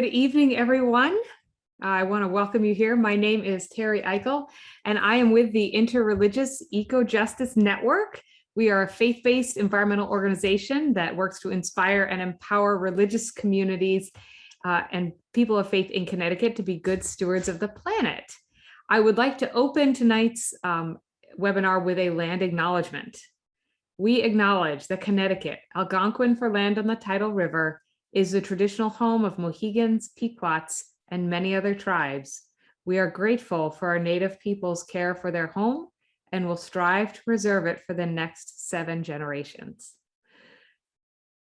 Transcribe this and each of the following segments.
Good evening, everyone. I want to welcome you here. My name is Terry Eichel, and I am with the Interreligious Eco-Justice Network. We are a faith-based environmental organization that works to inspire and empower religious communities and people of faith in Connecticut to be good stewards of the planet. I would like to open tonight's webinar with a land acknowledgement. We acknowledge that Connecticut, Algonquin for land on the Tidal River, is the traditional home of Mohegans, Pequots, and many other tribes. We are grateful for our Native people's care for their home and will strive to preserve it for the next 7 generations.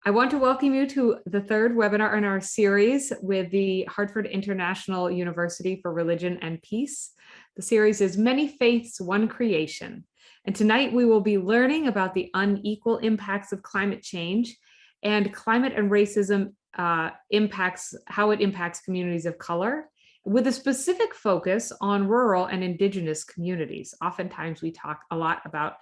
I want to welcome you to the third webinar in our series with the Hartford International University for Religion and Peace. The series is Many Faiths, One Creation. And tonight we will be learning about the unequal impacts of climate change and climate and racism how it impacts communities of color, with a specific focus on rural and Indigenous communities. Oftentimes we talk a lot about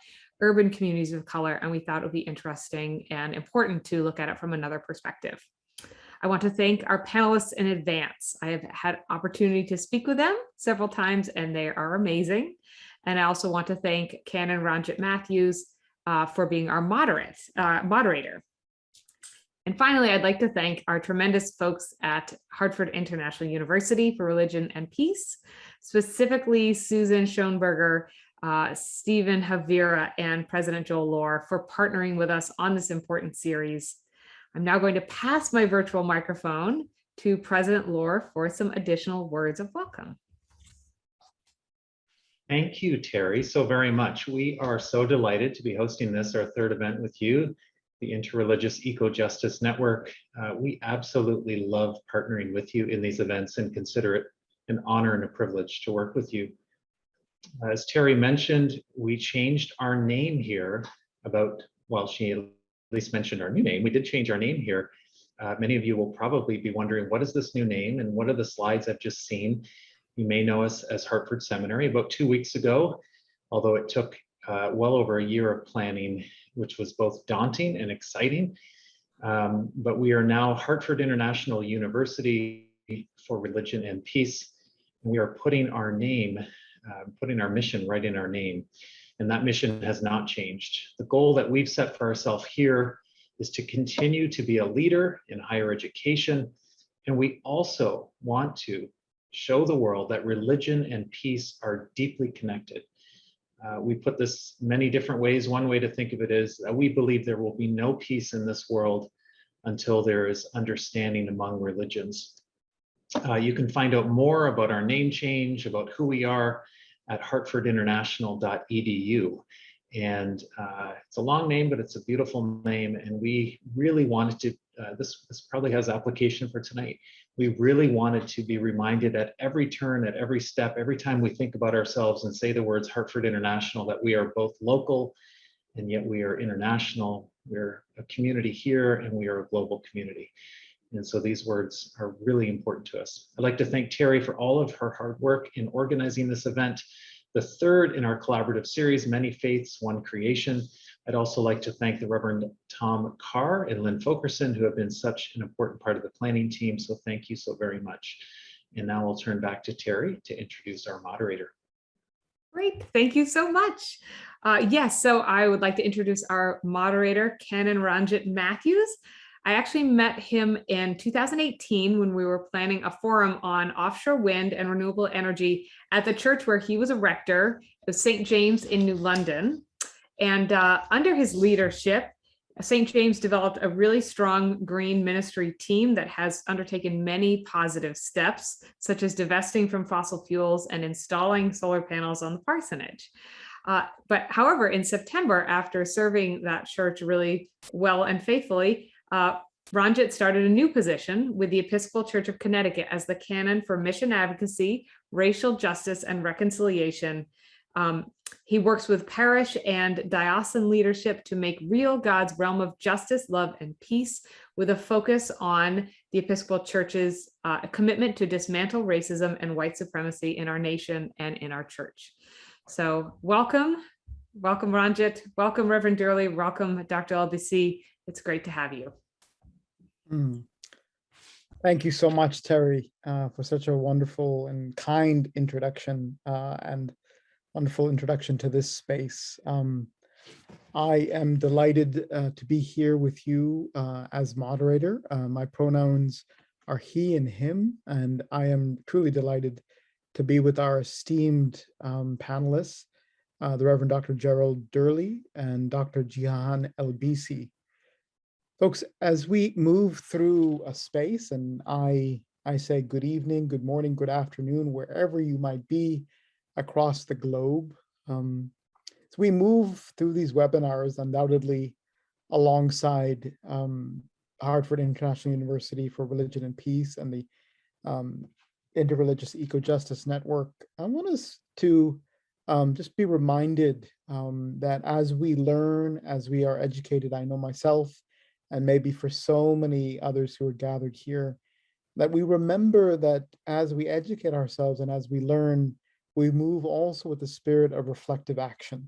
urban communities of color, and we thought it would be interesting and important to look at it from another perspective. I want to thank our panelists in advance. I have had opportunity to speak with them several times, and they are amazing. And I also want to thank Canon Ranjit Matthews for being our moderator. And finally, I'd like to thank our tremendous folks at Hartford International University for Religion and Peace, specifically Susan Schoenberger, Stephen Havira, and President Joel Lohr for partnering with us on this important series. I'm now going to pass my virtual microphone to President Lohr for some additional words of welcome. Thank you, Terry, so very much. We are so delighted to be hosting this, our third event with you, the Interreligious Eco-Justice Network. We absolutely love partnering with you in these events and consider it an honor and a privilege to work with you. As Terry mentioned, we changed our name here she at least mentioned our new name. We did change our name here. Many of you will probably be wondering, what is this new name and what are the slides I've just seen? You may know us as Hartford Seminary. About 2 weeks ago, although it took well over a year of planning, which was both daunting and exciting, but we are now Hartford International University for Religion and Peace. And we are putting our name, putting our mission right in our name. And that mission has not changed. The goal that we've set for ourselves here is to continue to be a leader in higher education. And we also want to show the world that religion and peace are deeply connected. We put this many different ways. One way to think of it is that we believe there will be no peace in this world until there is understanding among religions. You can find out more about our name change, about who we are, at hartfordinternational.edu. And it's a long name, but it's a beautiful name. And we really wanted to, this probably has application for tonight. We really wanted to be reminded at every turn, at every step, every time we think about ourselves and say the words Hartford International, that we are both local and yet we are international. We're a community here and we are a global community. And so these words are really important to us. I'd like to thank Terry for all of her hard work in organizing this event, the third in our collaborative series, Many Faiths, One Creation. I'd also like to thank the Reverend Tom Carr and Lynn Fulkerson, who have been such an important part of the planning team. So thank you so very much. And now I'll turn back to Terry to introduce our moderator. Great, thank you so much. Yes, so I would like to introduce our moderator, Canon Ranjit Matthews. I actually met him in 2018 when we were planning a forum on offshore wind and renewable energy at the church where he was a rector of St. James in New London. And under his leadership, St. James developed a really strong green ministry team that has undertaken many positive steps, such as divesting from fossil fuels and installing solar panels on the parsonage. But however, in September, after serving that church really well and faithfully, Ranjit started a new position with the Episcopal Church of Connecticut as the Canon for Mission Advocacy, Racial Justice, and Reconciliation. He works with parish and diocesan leadership to make real God's realm of justice, love, and peace, with a focus on the Episcopal Church's commitment to dismantle racism and white supremacy in our nation and in our church. So welcome Ranjit, welcome Reverend Durley, welcome Dr. LBC. It's great to have you. Thank you so much, Terry, for such a wonderful and kind introduction and wonderful introduction to this space. I am delighted to be here with you as moderator. My pronouns are he and him, and I am truly delighted to be with our esteemed panelists, the Reverend Dr. Gerald Durley and Dr. Jihan Elbisi. Folks, as we move through a space, and I say good evening, good morning, good afternoon, wherever you might be across the globe. As we move through these webinars, undoubtedly alongside Hartford International University for Religion and Peace and the Interreligious Eco-Justice Network, I want us to just be reminded that as we learn, as we are educated, I know myself, and maybe for so many others who are gathered here, that we remember that as we educate ourselves and as we learn, we move also with the spirit of reflective action.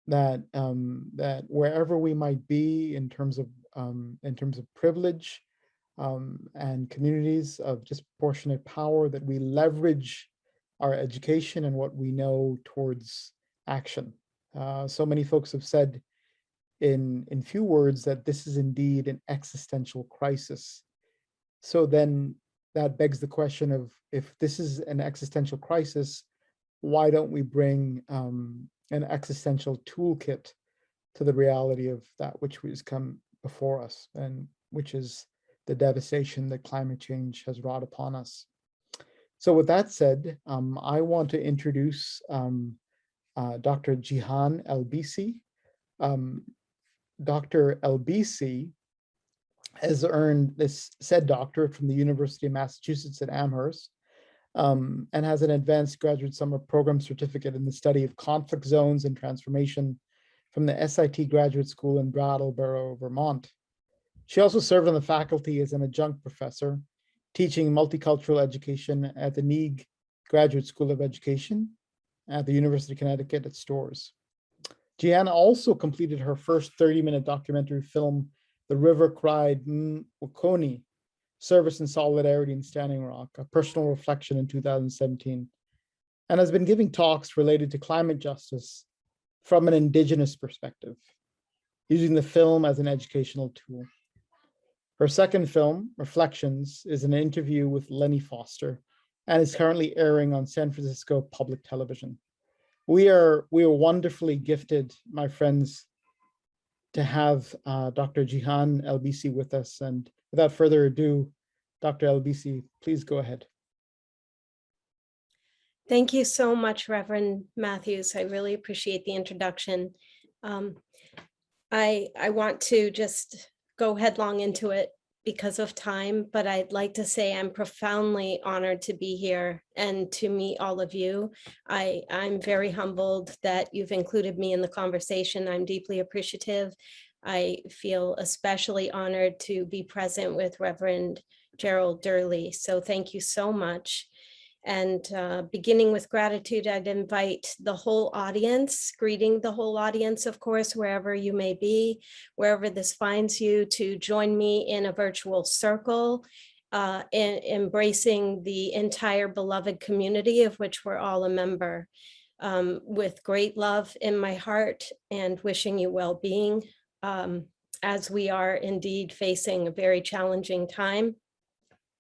That that wherever we might be in terms of privilege and communities of disproportionate power, that we leverage our education and what we know towards action. So many folks have said in few words that this is indeed an existential crisis. So then that begs the question of, if this is an existential crisis, why don't we bring an existential toolkit to the reality of that which has come before us, and which is the devastation that climate change has wrought upon us. So with that said, I want to introduce Dr. Jihan Elbisi. Dr. Elbisi has earned this said doctorate from the University of Massachusetts at Amherst, and has an advanced graduate summer program certificate in the study of conflict zones and transformation from the SIT Graduate School in Brattleboro, Vermont. She also served on the faculty as an adjunct professor, teaching multicultural education at the Neag Graduate School of Education at the University of Connecticut at Storrs. Gianna also completed her first 30-minute documentary film, The River Cried Mwokoni, Service and Solidarity in Standing Rock, a personal reflection, in 2017, and has been giving talks related to climate justice from an Indigenous perspective, using the film as an educational tool. Her second film, Reflections, is an interview with Lenny Foster and is currently airing on San Francisco Public Television. We are wonderfully gifted, my friends, to have Dr. Jihan Elbisi with us. And without further ado, Dr. Elbisi, please go ahead. Thank you so much, Reverend Matthews. I really appreciate the introduction. I want to just go headlong into it because of time, but I'd like to say I'm profoundly honored to be here and to meet all of you. I'm very humbled that you've included me in the conversation. I'm deeply appreciative. I feel especially honored to be present with Reverend Gerald Durley. So thank you so much. And beginning with gratitude, I'd invite the whole audience, greeting the whole audience, of course, wherever you may be, wherever this finds you, to join me in a virtual circle, embracing the entire beloved community of which we're all a member, with great love in my heart and wishing you well-being, as we are indeed facing a very challenging time.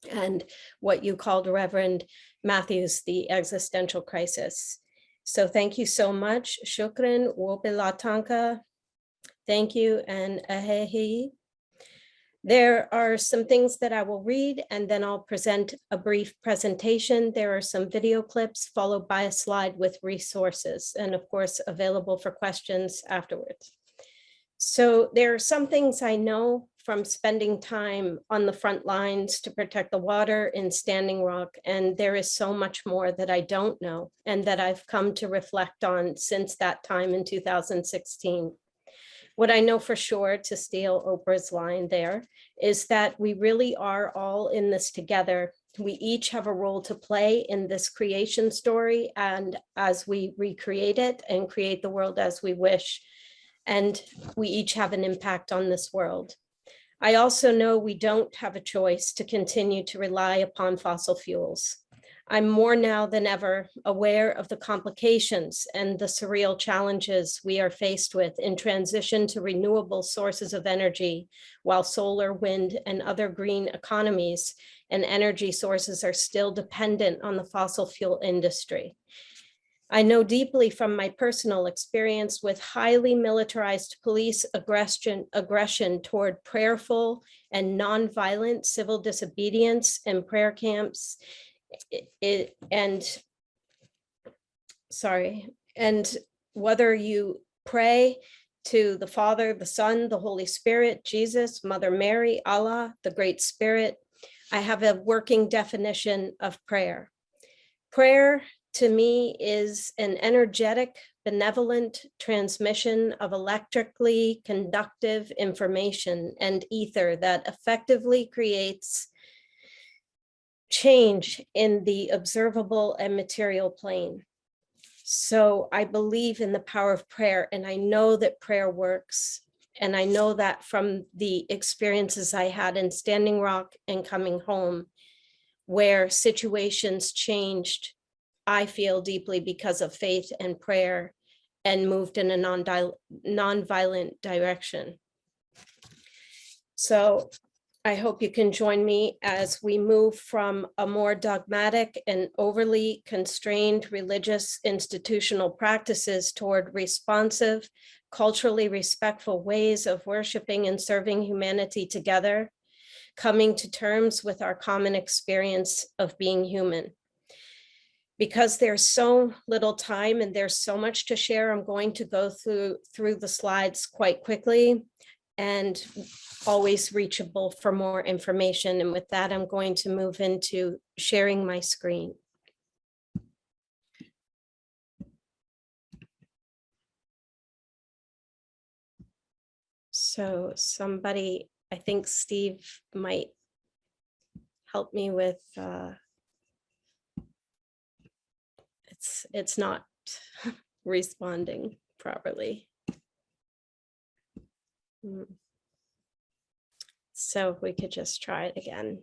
And what you called, Reverend Matthews, the existential crisis. So thank you so much. Shukran, wopilatanka. Thank you, and ahehi. There are some things that I will read, and then I'll present a brief presentation. There are some video clips followed by a slide with resources, and of course, available for questions afterwards. So there are some things I know from spending time on the front lines to protect the water in Standing Rock, and there is so much more that I don't know and that I've come to reflect on since that time in 2016. What I know for sure, to steal Oprah's line there, is that we really are all in this together. We each have a role to play in this creation story, and as we recreate it and create the world as we wish, and we each have an impact on this world. I also know we don't have a choice to continue to rely upon fossil fuels. I'm more now than ever aware of the complications and the surreal challenges we are faced with in transition to renewable sources of energy, while solar, wind, and other green economies and energy sources are still dependent on the fossil fuel industry. I know deeply from my personal experience with highly militarized police aggression toward prayerful and nonviolent civil disobedience and prayer camps, and whether you pray to the Father, the Son, the Holy Spirit, Jesus, Mother Mary, Allah, the Great Spirit, I have a working definition of prayer. Prayer to me is an energetic, benevolent transmission of electrically conductive information and ether that effectively creates change in the observable and material plane. So I believe in the power of prayer, and I know that prayer works. And I know that from the experiences I had in Standing Rock and coming home, where situations changed, I feel deeply because of faith and prayer, and moved in a nonviolent direction. So I hope you can join me as we move from a more dogmatic and overly constrained religious institutional practices toward responsive, culturally respectful ways of worshiping and serving humanity together, coming to terms with our common experience of being human. Because there's so little time and there's so much to share, I'm going to go through the slides quite quickly, and always reachable for more information. And with that, I'm going to move into sharing my screen. So somebody, I think Steve might help me with, it's not responding properly. So if we could just try it again.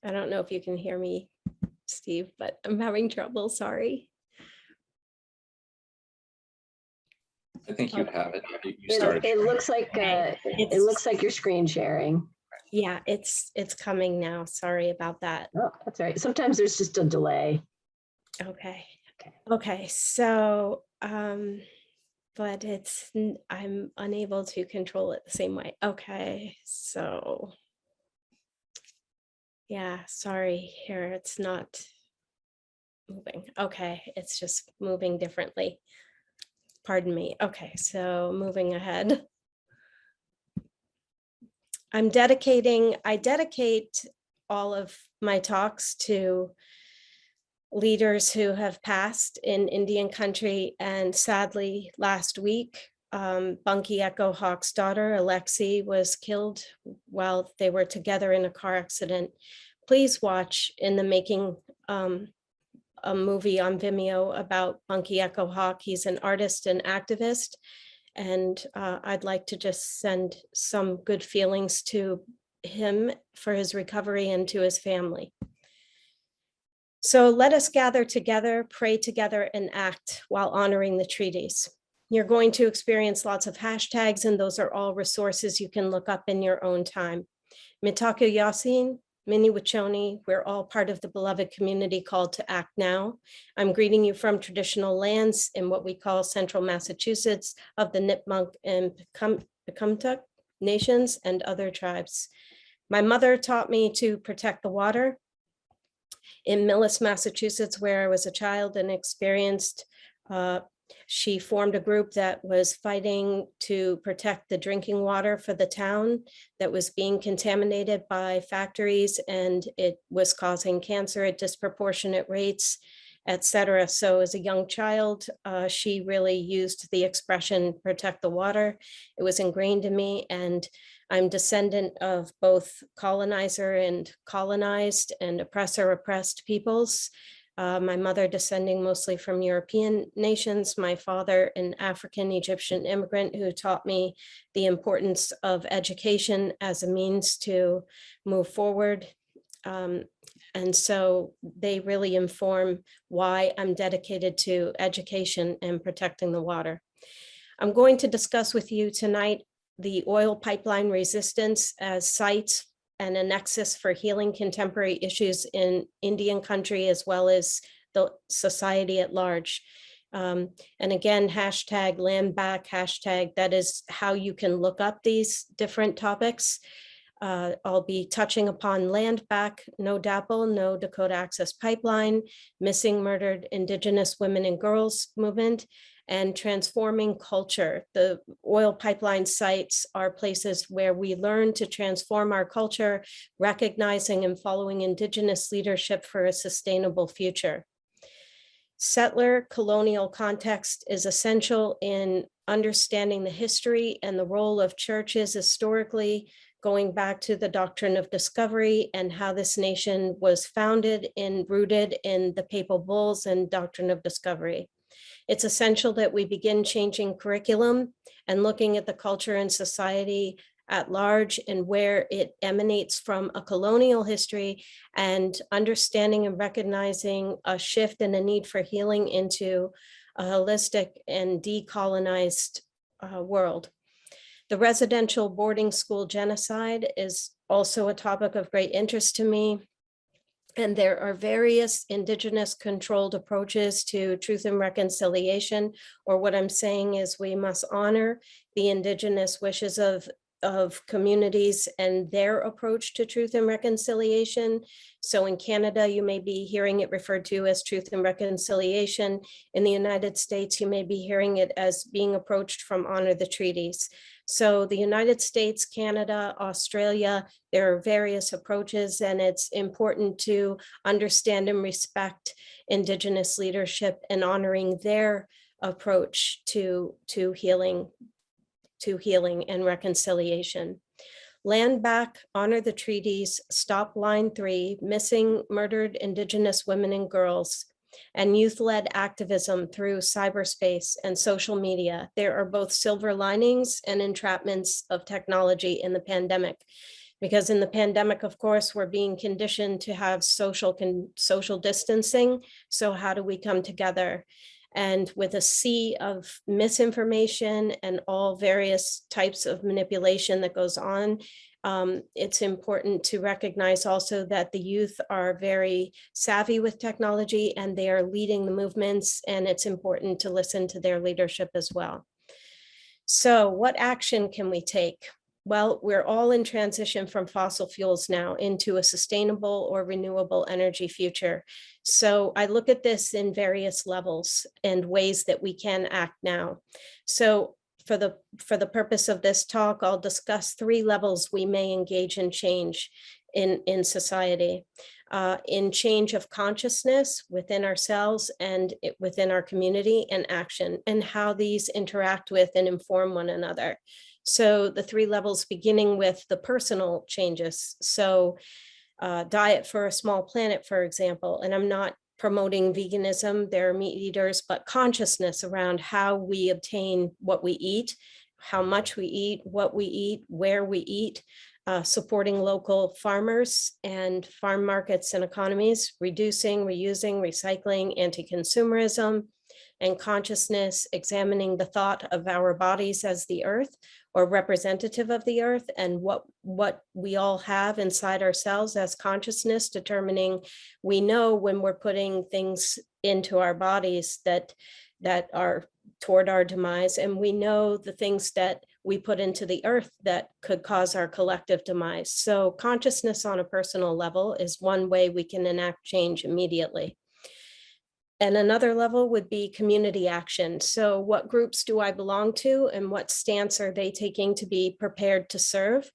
I don't know if you can hear me, Steve, but I'm having trouble, sorry. I think you have it. You started. It looks like it looks like you're screen sharing. Yeah, it's coming now. Sorry about that. Oh, that's all right. Sometimes there's just a delay. Okay. So, but I'm unable to control it the same way. Okay, so yeah, sorry here. It's not moving. Okay, it's just moving differently. Pardon me. Okay, so moving ahead. I dedicate all of my talks to leaders who have passed in Indian country, and sadly last week, Bunky Echo Hawk's daughter, Alexi, was killed while they were together in a car accident. Please watch In the Making a movie on Vimeo about Bunky Echo Hawk. He's an artist and activist, and I'd like to just send some good feelings to him for his recovery and to his family. So let us gather together, pray together, and act while honoring the treaties. You're going to experience lots of hashtags, and those are all resources you can look up in your own time. Mitaku Yasin, Mini Wachoni, we're all part of the beloved community called to act now. I'm greeting you from traditional lands in what we call Central Massachusetts of the Nipmuc and Pecumtuck nations and other tribes. My mother taught me to protect the water. In Millis, Massachusetts, where I was a child and experienced, she formed a group that was fighting to protect the drinking water for the town that was being contaminated by factories, and it was causing cancer at disproportionate rates. etc. So as a young child, she really used the expression protect the water. It was ingrained in me, and I'm descendant of both colonizer and colonized and oppressor oppressed peoples. My mother descending mostly from European nations, my father an African Egyptian immigrant who taught me the importance of education as a means to move forward. And so they really inform why I'm dedicated to education and protecting the water. I'm going to discuss with you tonight the oil pipeline resistance as sites and a nexus for healing contemporary issues in Indian country, as well as the society at large. And again, hashtag land back, hashtag, that is how you can look up these different topics. I'll be touching upon land back, no DAPL, no Dakota Access Pipeline, missing murdered Indigenous women and girls movement, and transforming culture. The oil pipeline sites are places where we learn to transform our culture, recognizing and following Indigenous leadership for a sustainable future. Settler colonial context is essential in understanding the history and the role of churches historically, going back to the doctrine of discovery and how this nation was founded and rooted in the papal bulls and doctrine of discovery. It's essential that we begin changing curriculum and looking at the culture and society at large and where it emanates from a colonial history, and understanding and recognizing a shift and a need for healing into a holistic and decolonized world. The residential boarding school genocide is also a topic of great interest to me. And there are various Indigenous controlled approaches to truth and reconciliation, or what I'm saying is we must honor the Indigenous wishes of communities and their approach to truth and reconciliation. So in Canada, you may be hearing it referred to as truth and reconciliation. In the United States, you may be hearing it as being approached from honor the treaties. So the United States, Canada, Australia, there are various approaches, and it's important to understand and respect Indigenous leadership and honoring their approach to healing and reconciliation. Land back, honor the treaties, stop line 3, missing murdered Indigenous women and girls, and youth-led activism through cyberspace and social media. There are both silver linings and entrapments of technology in the pandemic. Because in the pandemic, of course, we're being conditioned to have social distancing. So how do we come together? And with a sea of misinformation and all various types of manipulation that goes on, it's important to recognize also that the youth are very savvy with technology and they are leading the movements, and it's important to listen to their leadership as well. So what action can we take? Well, we're all in transition from fossil fuels now into a sustainable or renewable energy future. So I look at this in various levels and ways that we can act now. So for the purpose of this talk, I'll discuss 3 levels we may engage in change in society. In change of consciousness within ourselves and within our community, and action, and how these interact with and inform one another. So the 3 levels, beginning with the personal changes. So diet for a small planet, for example, and I'm not promoting veganism, there are meat eaters, but consciousness around how we obtain what we eat, how much we eat, what we eat, where we eat, supporting local farmers and farm markets and economies, reducing, reusing, recycling, anti-consumerism, and consciousness, examining the thought of our bodies as the earth or representative of the earth, and what we all have inside ourselves as consciousness, determining we know when we're putting things into our bodies that are toward our demise, and we know the things that we put into the earth that could cause our collective demise. So consciousness on a personal level is one way we can enact change immediately. And another level would be community action. So what groups do I belong to, and what stance are they taking to be prepared to serve?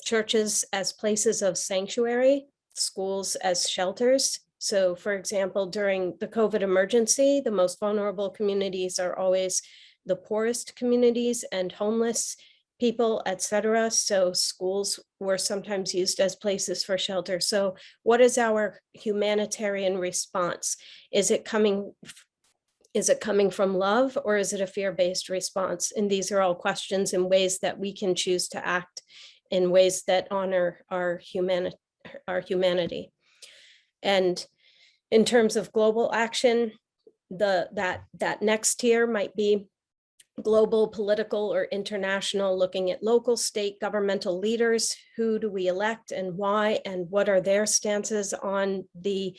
Churches as places of sanctuary, schools as shelters, So for example, during the COVID emergency, the most vulnerable communities are always the poorest communities and homeless people, etc. So schools were sometimes used as places for shelter. So what is our humanitarian response? Is it coming from love, or is it a fear-based response? And these are all questions and ways that we can choose to act in ways that honor our humanity. And in terms of global action, that next tier might be global, political, or international, looking at local, state governmental leaders. Who do we elect and why, and what are their stances on the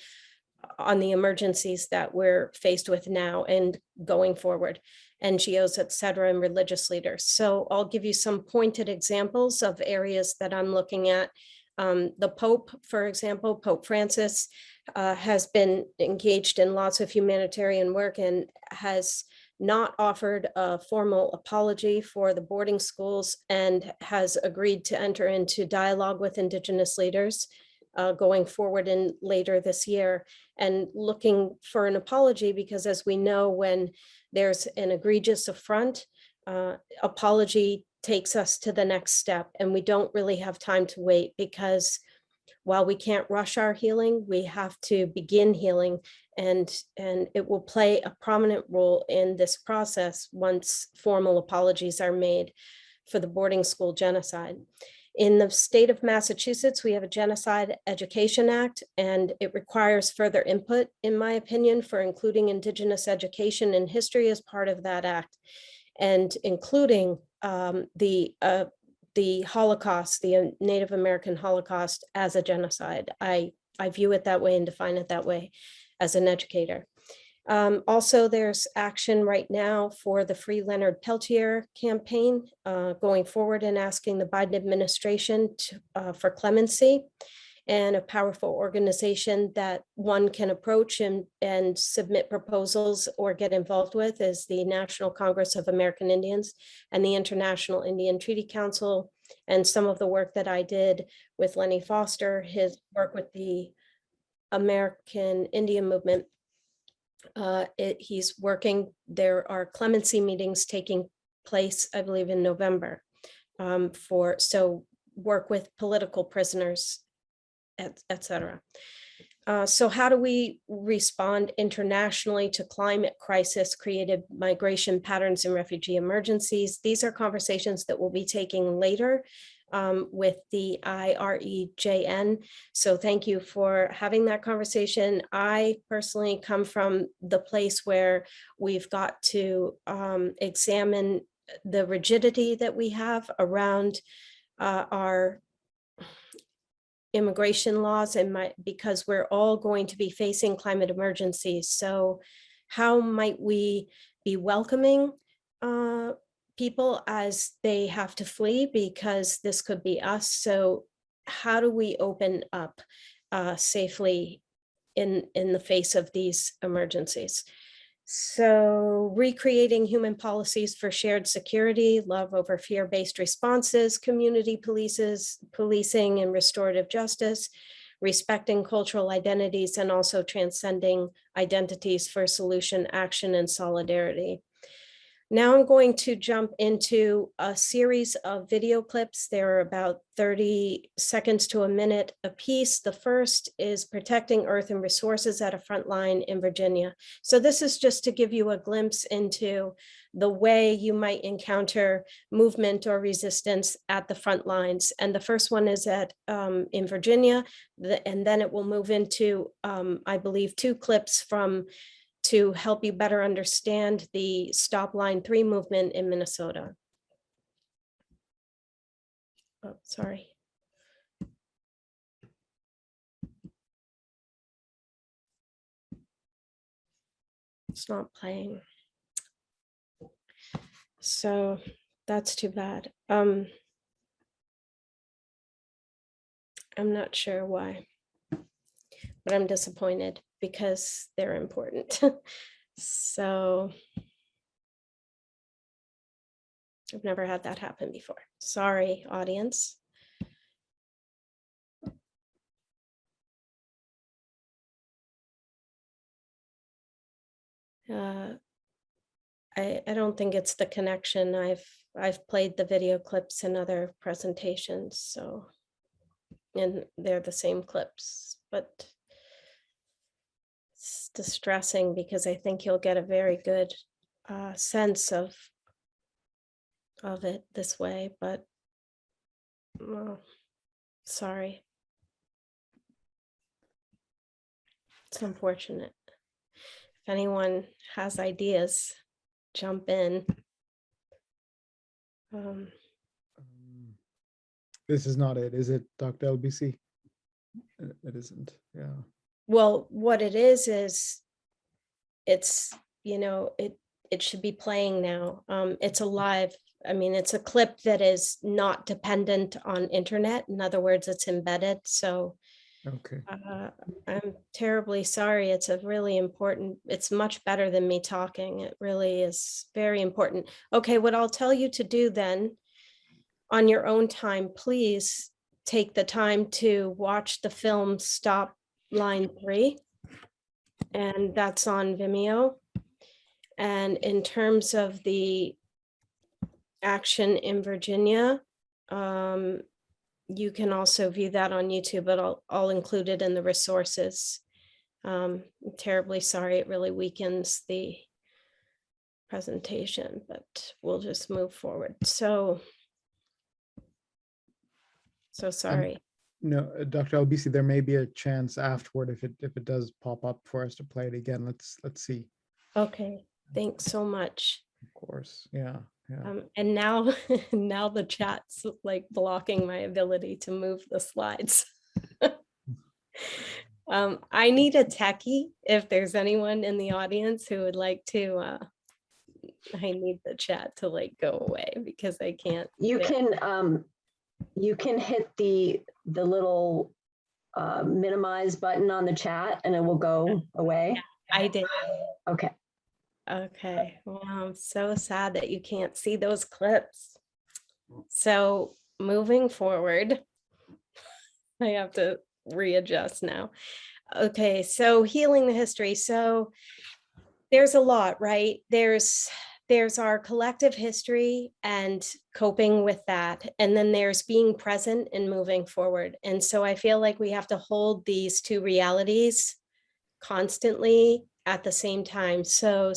emergencies that we're faced with now and going forward, NGOs, et cetera, and religious leaders. So I'll give you some pointed examples of areas that I'm looking at. The Pope, for example, Pope Francis has been engaged in lots of humanitarian work and has not offered a formal apology for the boarding schools and has agreed to enter into dialogue with Indigenous leaders going forward and later this year, and looking for an apology because, as we know, when there's an egregious affront, apology takes us to the next step, and we don't really have time to wait, because while we can't rush our healing, we have to begin healing, and it will play a prominent role in this process once formal apologies are made for the boarding school genocide. In the state of Massachusetts, we have a Genocide Education Act, and it requires further input, in my opinion, for including Indigenous education and history as part of that act, and including the Holocaust, the Native American Holocaust, as a genocide. I view it that way and define it that way as an educator. Also, there's action right now for the Free Leonard Peltier campaign going forward and asking the Biden administration for clemency, and a powerful organization that one can approach and submit proposals or get involved with is the National Congress of American Indians and the International Indian Treaty Council, and some of the work that I did with Lenny Foster, his work with the American Indian Movement. He's working, there are clemency meetings taking place, I believe, in November so work with political prisoners, et cetera. So how do we respond internationally to climate crisis created migration patterns and refugee emergencies? These are conversations that we'll be taking later with the IREJN. So thank you for having that conversation. I personally come from the place where we've got to examine the rigidity that we have around our immigration laws, and because we're all going to be facing climate emergencies. So how might we be welcoming people as they have to flee, because this could be us? So how do we open up safely in the face of these emergencies? So recreating human policies for shared security, love over fear-based responses, community policing and restorative justice, respecting cultural identities, and also transcending identities for solution, action, and solidarity. Now I'm going to jump into a series of video clips. They're about 30 seconds to a minute a piece. The first is protecting earth and resources at a front line in Virginia. So this is just to give you a glimpse into the way you might encounter movement or resistance at the front lines. And the first one is in Virginia, and then it will move into, I believe, 2 clips to help you better understand the Stop Line 3 movement in Minnesota. Oh, sorry. It's not playing. So that's too bad. I'm not sure why, but I'm disappointed because they're important. So I've never had that happen before. Sorry, audience. I don't think it's the connection. I've played the video clips in other presentations, so, and they're the same clips, but it's distressing because I think you'll get a very good sense of it this way, but sorry. It's unfortunate. If anyone has ideas, jump in. This is not it, is it, Dr. LBC? It isn't, yeah. Well, what it is it's, it should be playing now. It's a live, I mean, it's a clip that is not dependent on internet. In other words, it's embedded. So Okay. I'm terribly sorry. It's a really important, it's much better than me talking. It really is very important. Okay, what I'll tell you to do then, on your own time, please take the time to watch the film Stop Line 3. And that's on Vimeo. And in terms of the action in Virginia, you can also view that on YouTube, but I'll include it in the resources. I'm terribly sorry, it really weakens the presentation, but we'll just move forward. So sorry. No, Dr. LBC, there may be a chance afterward if it does pop up for us to play it again. Let's see. Okay, thanks so much. Of course, yeah. And now, now the chat's like blocking my ability to move the slides. I need a techie. If there's anyone in the audience who would like to, I need the chat to like go away because I can't. You can hit the little minimize button on the chat and it will go away. I did. Okay. Okay. Well, I'm so sad that you can't see those clips. So moving forward, I have to readjust now. Okay, so healing the history. So there's a lot, right? There's our collective history and coping with that. And then there's being present and moving forward. And so I feel like we have to hold these two realities constantly at the same time. So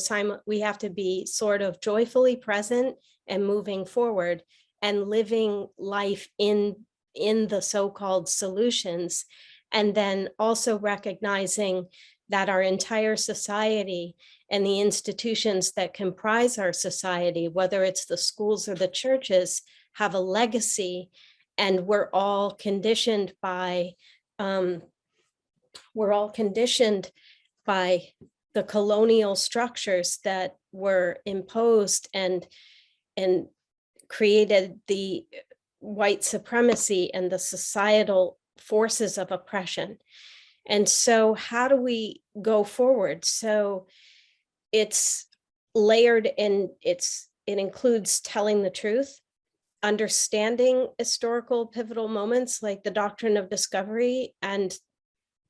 we have to be sort of joyfully present and moving forward and living life in the so-called solutions. And then also recognizing that our entire society and the institutions that comprise our society, whether it's the schools or the churches, have a legacy, and we're all conditioned by the colonial structures that were imposed and created the white supremacy and the societal forces of oppression. And so how do we go forward? So it's layered and it includes telling the truth, understanding historical pivotal moments like the doctrine of discovery and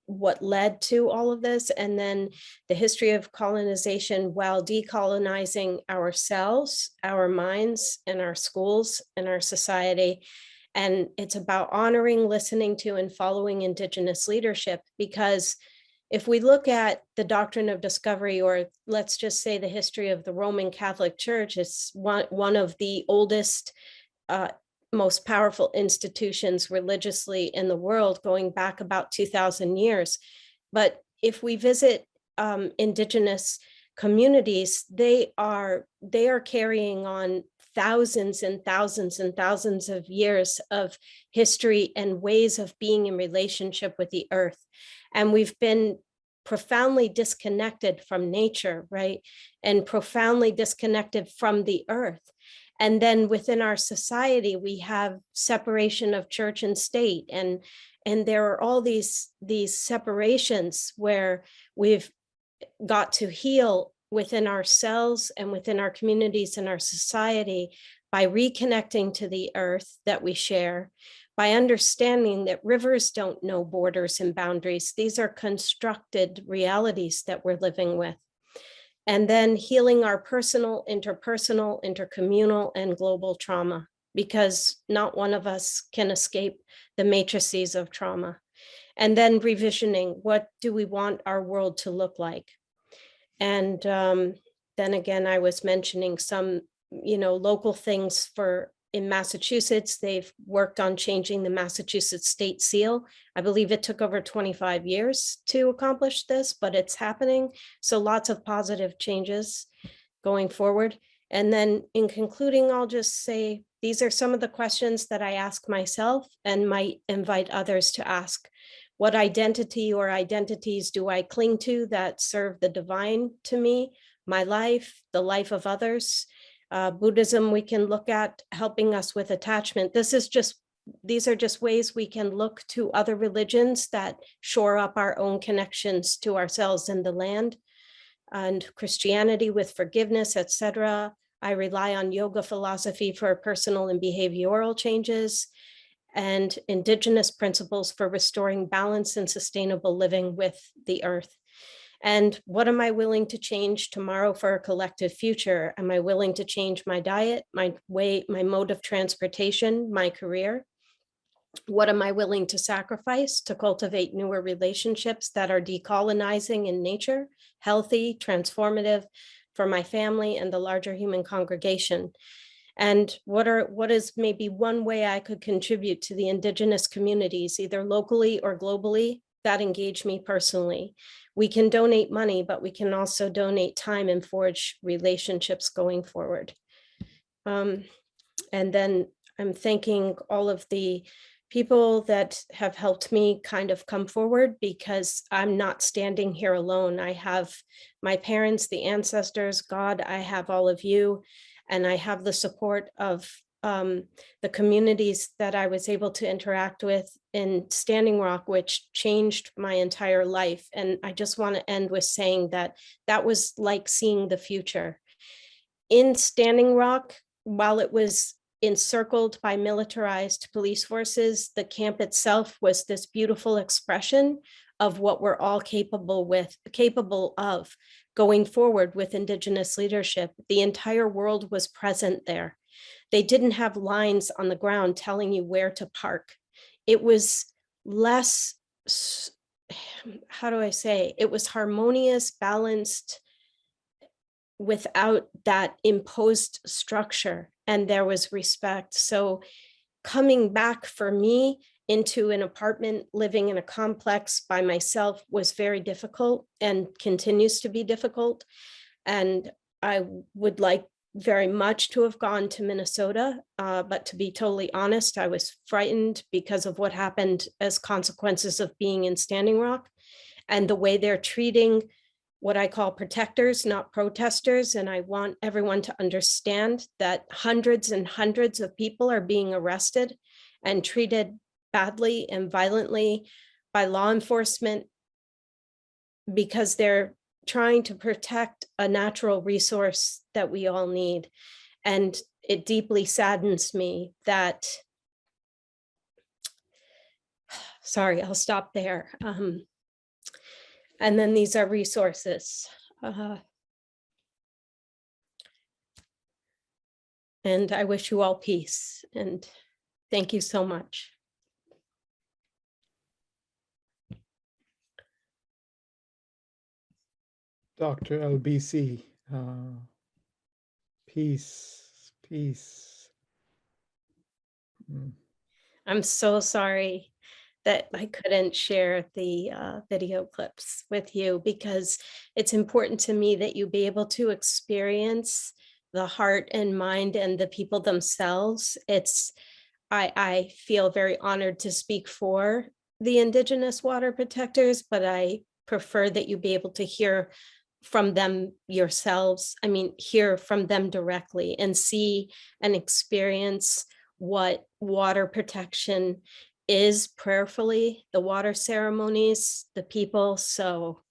what led to all of this, and then the history of colonization while decolonizing ourselves, our minds, and our schools and our society. And it's about honoring, listening to, and following Indigenous leadership, because if we look at the doctrine of discovery, or let's just say the history of the Roman Catholic Church, it's one of the oldest, most powerful institutions religiously in the world, going back about 2,000 years. But if we visit Indigenous communities, they are carrying on thousands and thousands and thousands of years of history and ways of being in relationship with the earth. And we've been profoundly disconnected from nature, right? And profoundly disconnected from the earth. And then within our society, we have separation of church and state. And there are all these separations where we've got to heal within ourselves and within our communities and our society by reconnecting to the earth that we share, by understanding that rivers don't know borders and boundaries. These are constructed realities that we're living with. And then healing our personal, interpersonal, intercommunal, and global trauma, because not one of us can escape the matrices of trauma. And then revisioning, what do we want our world to look like? And then again, I was mentioning some, local things in Massachusetts. They've worked on changing the Massachusetts state seal. I believe it took over 25 years to accomplish this, but it's happening. So lots of positive changes going forward. And then in concluding, I'll just say, these are some of the questions that I ask myself and might invite others to ask. What identity or identities do I cling to that serve the divine to me, my life, the life of others? Buddhism, we can look at helping us with attachment. These are just ways we can look to other religions that shore up our own connections to ourselves and the land. And Christianity with forgiveness, etc. I rely on yoga philosophy for personal and behavioral changes, and Indigenous principles for restoring balance and sustainable living with the earth. And what am I willing to change tomorrow for a collective future? Am I willing to change my diet, my mode of transportation, my career? What am I willing to sacrifice to cultivate newer relationships that are decolonizing in nature, healthy, transformative for my family and the larger human congregation? And what is maybe one way I could contribute to the Indigenous communities, either locally or globally, that engage me personally? We can donate money, but we can also donate time and forge relationships going forward. And then I'm thanking all of the people that have helped me kind of come forward, because I'm not standing here alone. I have my parents, the ancestors, God, I have all of you, and I have the support of the communities that I was able to interact with in Standing Rock, which changed my entire life. And I just want to end with saying that that was like seeing the future. In Standing Rock, while it was encircled by militarized police forces, the camp itself was this beautiful expression of what we're all capable of going forward with Indigenous leadership. The entire world was present there. They didn't have lines on the ground telling you where to park. It was less, how do I say, it was harmonious, balanced, without that imposed structure, and there was respect. So coming back for me into an apartment, living in a complex by myself, was very difficult and continues to be difficult. And I would like very much to have gone to Minnesota, but to be totally honest, I was frightened because of what happened as consequences of being in Standing Rock and the way they're treating what I call protectors, not protesters. And I want everyone to understand that hundreds and hundreds of people are being arrested and treated badly and violently by law enforcement because they're trying to protect a natural resource that we all need. And it deeply saddens me that, sorry, I'll stop there. And then these are resources. And I wish you all peace, and thank you so much. Dr. LBC, peace. I'm so sorry that I couldn't share the video clips with you, because it's important to me that you be able to experience the heart and mind and the people themselves. I feel very honored to speak for the Indigenous water protectors, but I prefer that you be able to hear from them yourselves. I mean, hear from them directly and see and experience what water protection is prayerfully, the water ceremonies, the people. So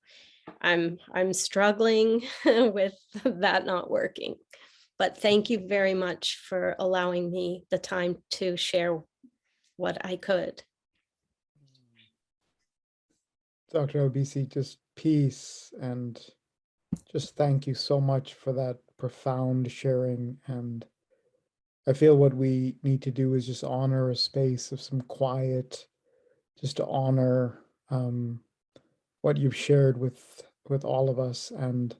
I'm struggling with that not working. But thank you very much for allowing me the time to share what I could. Dr. LBC, just peace and Just thank you so much for that profound sharing. And I feel what we need to do is just honor a space of some quiet, just to honor what you've shared with all of us, and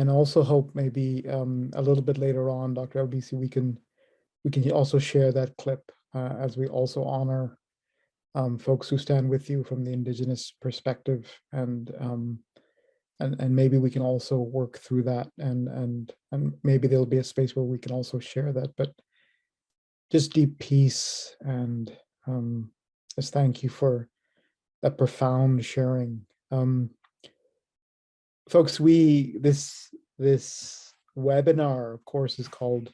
also hope maybe a little bit later on, Dr. LBC, we can also share that clip as we also honor folks who stand with you from the Indigenous perspective, and maybe we can also work through that, and maybe there'll be a space where we can also share that. But just deep peace, and just thank you for that profound sharing. Folks, this webinar, of course, is called,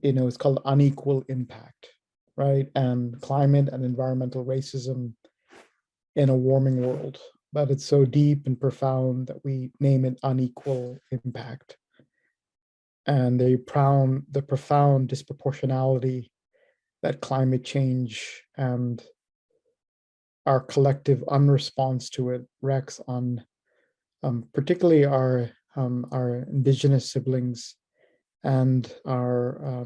it's called Unequal Impact, right? And climate and environmental racism in a warming world. But it's so deep and profound that we name it Unequal Impact. And the profound disproportionality that climate change and our collective unresponse to it wreaks on particularly our Indigenous siblings and our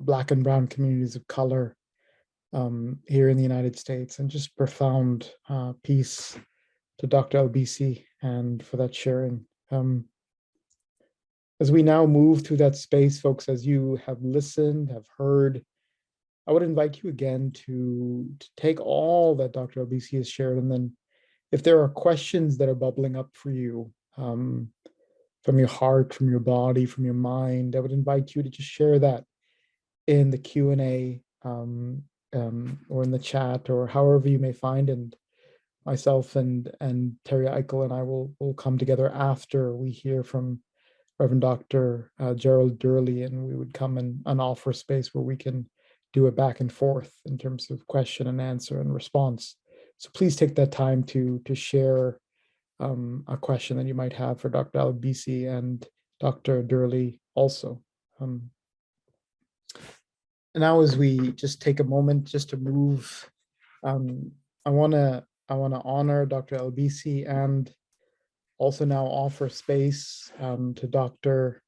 Black and Brown communities of color here in the United States. And just profound peace to Dr. LBC and for that sharing. As we now move through that space, folks, as you have listened, have heard, I would invite you again to take all that Dr. LBC has shared, and then if there are questions that are bubbling up for you from your heart, from your body, from your mind, I would invite you to just share that in the Q&A or in the chat, or however you may find. And myself and Terry Eichel and I will come together after we hear from Reverend Dr. Gerald Durley, and we would come and offer space where we can do a back and forth in terms of question and answer and response. So please take that time to share a question that you might have for Dr. LBC and Dr. Durley also. And now, as we just take a moment just to move, I want to honor Dr. LBC and also now offer space to Dr.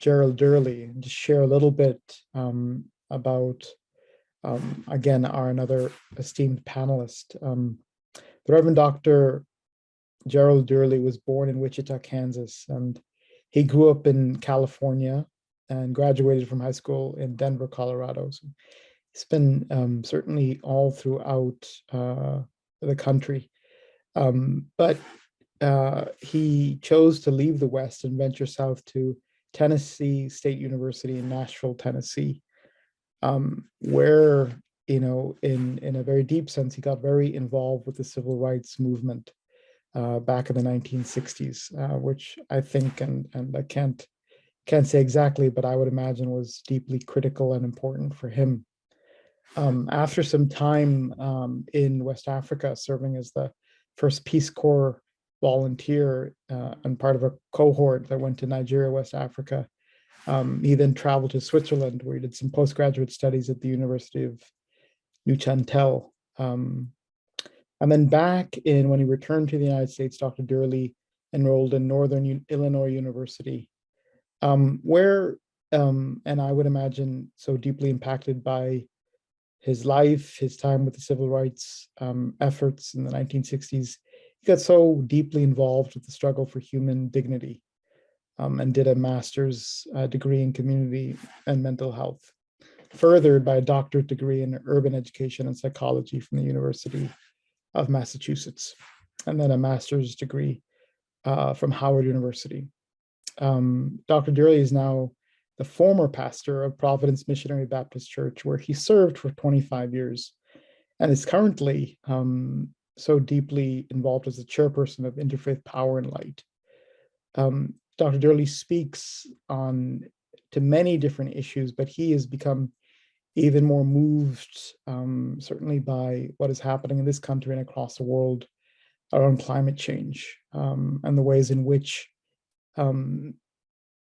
Gerald Durley and just share a little bit about, again, our another esteemed panelist. The Reverend Dr. Gerald Durley was born in Wichita, Kansas, and he grew up in California and graduated from high school in Denver, Colorado. So he's been certainly all throughout the country. But he chose to leave the West and venture south to Tennessee State University in Nashville, Tennessee, where, in a very deep sense, he got very involved with the civil rights movement back in the 1960s, which I think, and I can't say exactly, but I would imagine was deeply critical and important for him. After some time in West Africa, serving as the first Peace Corps volunteer and part of a cohort that went to Nigeria, West Africa, he then traveled to Switzerland, where he did some postgraduate studies at the University of Neuchâtel. And then when he returned to the United States, Dr. Durley enrolled in Northern Illinois University, where, and I would imagine so deeply impacted by his life, his time with the civil rights efforts in the 1960s, he got so deeply involved with the struggle for human dignity and did a master's degree in community and mental health, furthered by a doctorate degree in urban education and psychology from the University of Massachusetts, and then a master's degree from Howard University. Dr. Durley is now the former pastor of Providence Missionary Baptist Church, where he served for 25 years, and is currently so deeply involved as the chairperson of Interfaith Power and Light. Dr. Durley speaks to many different issues, but he has become even more moved, certainly by what is happening in this country and across the world around climate change, and the ways in which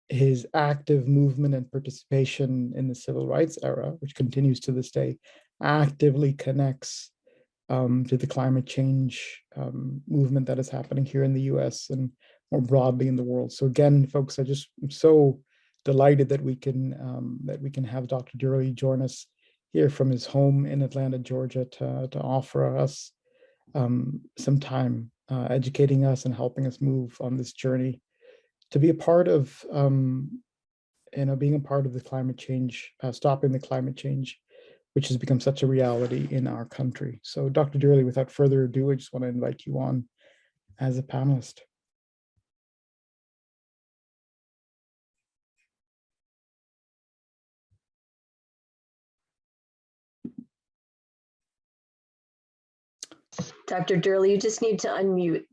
his active movement and participation in the civil rights era, which continues to this day, actively connects to the climate change movement that is happening here in the US and more broadly in the world. So again, folks, I'm so delighted that we can have Dr. Durley join us here from his home in Atlanta, Georgia, to offer us some time educating us and helping us move on this journey to be a part of being a part of the climate change, stopping the climate change, which has become such a reality in our country. So Dr. Durley, without further ado, I just want to invite you on as a panelist. Dr. Durley, you just need to unmute.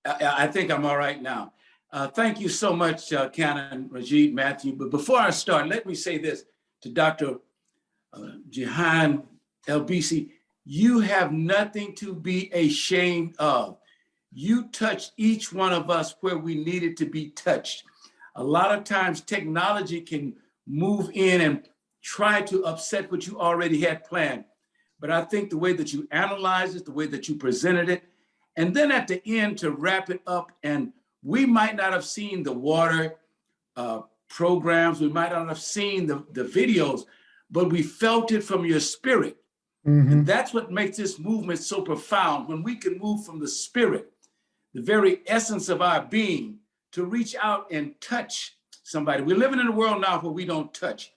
I think I'm all right now. Thank you so much, Canon, Ranjit, Matthew. But before I start, let me say this to Dr. Jihan Elbisi. You have nothing to be ashamed of. You touched each one of us where we needed to be touched. A lot of times technology can move in and try to upset what you already had planned. But I think the way that you analyzed it, the way that you presented it, and then at the end to wrap it up, and we might not have seen the water programs, we might not have seen the videos, but we felt it from your spirit. Mm-hmm. And that's what makes this movement so profound, when we can move from the spirit, the very essence of our being, to reach out and touch somebody. We're living in a world now where we don't touch.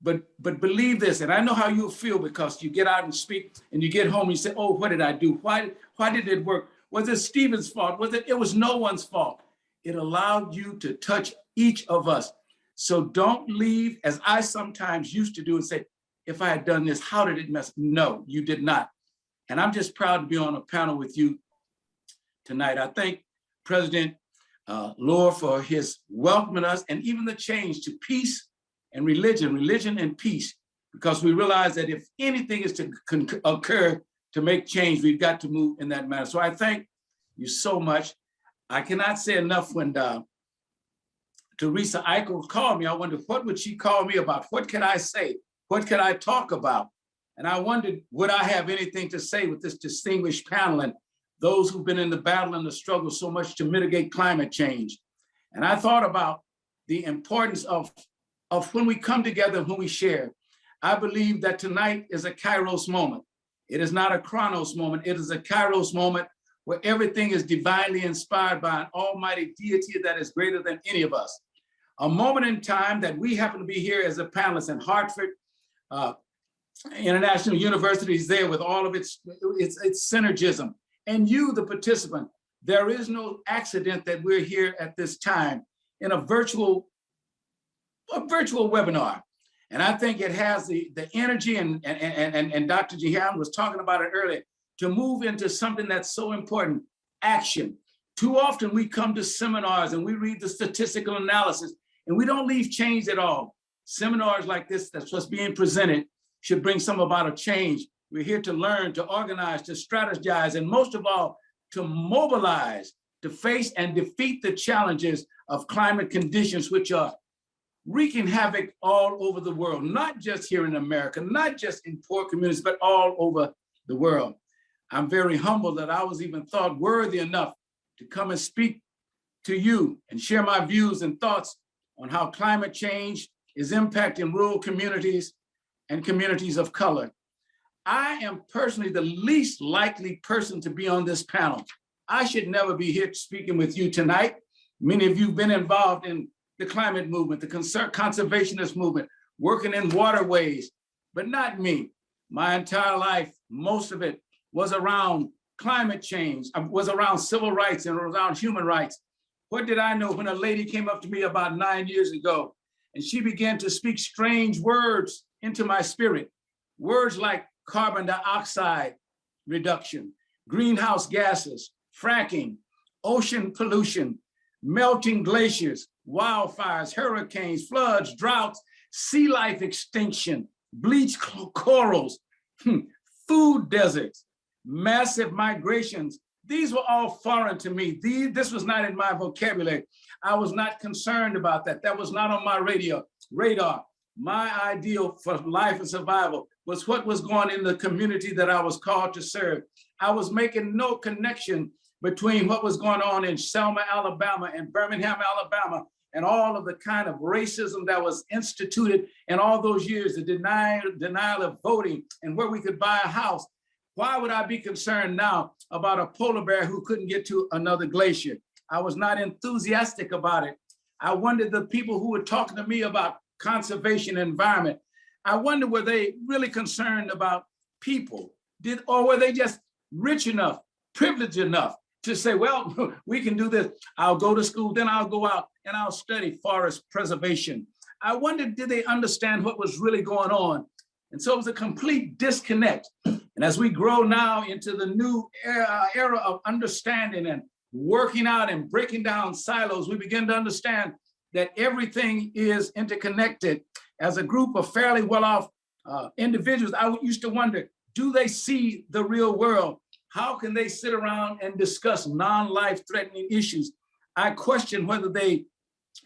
But believe this, and I know how you'll feel, because you get out and speak and you get home and you say, oh, what did I do? Why did it work? Was it Stephen's fault? It was no one's fault. It allowed you to touch each of us. So don't leave, as I sometimes used to do, and say, if I had done this, how did it mess? No, you did not. And I'm just proud to be on a panel with you tonight. I thank President Lohr for his welcoming us, and even the change to peace and religion and peace, because we realize that if anything is to occur to make change, we've got to move in that manner. So I thank you so much. I cannot say enough when Teresa Eichel called me. I wondered, what would she call me about? What could I say? What could I talk about? And I wondered, would I have anything to say with this distinguished panel and those who've been in the battle and the struggle so much to mitigate climate change? And I thought about the importance of when we come together and when we share. I believe that tonight is a Kairos moment. It is not a Chronos moment. It is a Kairos moment where everything is divinely inspired by an almighty deity that is greater than any of us. A moment in time that we happen to be here as a panelist in Hartford International University is there with all of its synergism. And you, the participant, there is no accident that we're here at this time in a virtual webinar. And I think it has the energy, and Dr. Jihan was talking about it earlier, to move into something that's so important, action. Too often we come to seminars and we read the statistical analysis and we don't leave change at all. Seminars like this, that's what's being presented, should bring some about a change. We're here to learn, to organize, to strategize, and most of all, to mobilize, to face and defeat the challenges of climate conditions, which are wreaking havoc all over the world, not just here in America, not just in poor communities, but all over the world. I'm very humbled that I was even thought worthy enough to come and speak to you and share my views and thoughts on how climate change is impacting rural communities and communities of color. I am personally the least likely person to be on this panel. I should never be here speaking with you tonight. Many of you have been involved in the climate movement, the conservationist movement, working in waterways, but not me. My entire life, most of it was around climate change, was around civil rights and around human rights. What did I know when a lady came up to me about 9 years ago and she began to speak strange words into my spirit, words like carbon dioxide reduction, greenhouse gases, fracking, ocean pollution, melting glaciers, wildfires, hurricanes, floods, droughts, sea life extinction, bleached corals, food deserts, massive migrations. These were all foreign to me. This was not in my vocabulary. I was not concerned about that. That was not on my radar. my ideal for life and survival was what was going in the community that I was called to serve. I was making no connection between what was going on in Selma, Alabama and Birmingham, Alabama, and all of the kind of racism that was instituted in all those years, the denial of voting and where we could buy a house. Why would I be concerned now about a polar bear who couldn't get to another glacier? I was not enthusiastic about it. I wondered the people who were talking to me about conservation and environment. I wonder, were they really concerned about people? Or were they just rich enough, privileged enough to say, well, we can do this. I'll go to school, then I'll go out and I'll study forest preservation. I wondered, did they understand what was really going on? And so it was a complete disconnect. And as we grow now into the new era of understanding and working out and breaking down silos, we begin to understand that everything is interconnected. As a group of fairly well-off individuals, I used to wonder, do they see the real world? How can they sit around and discuss non-life-threatening issues? I question whether they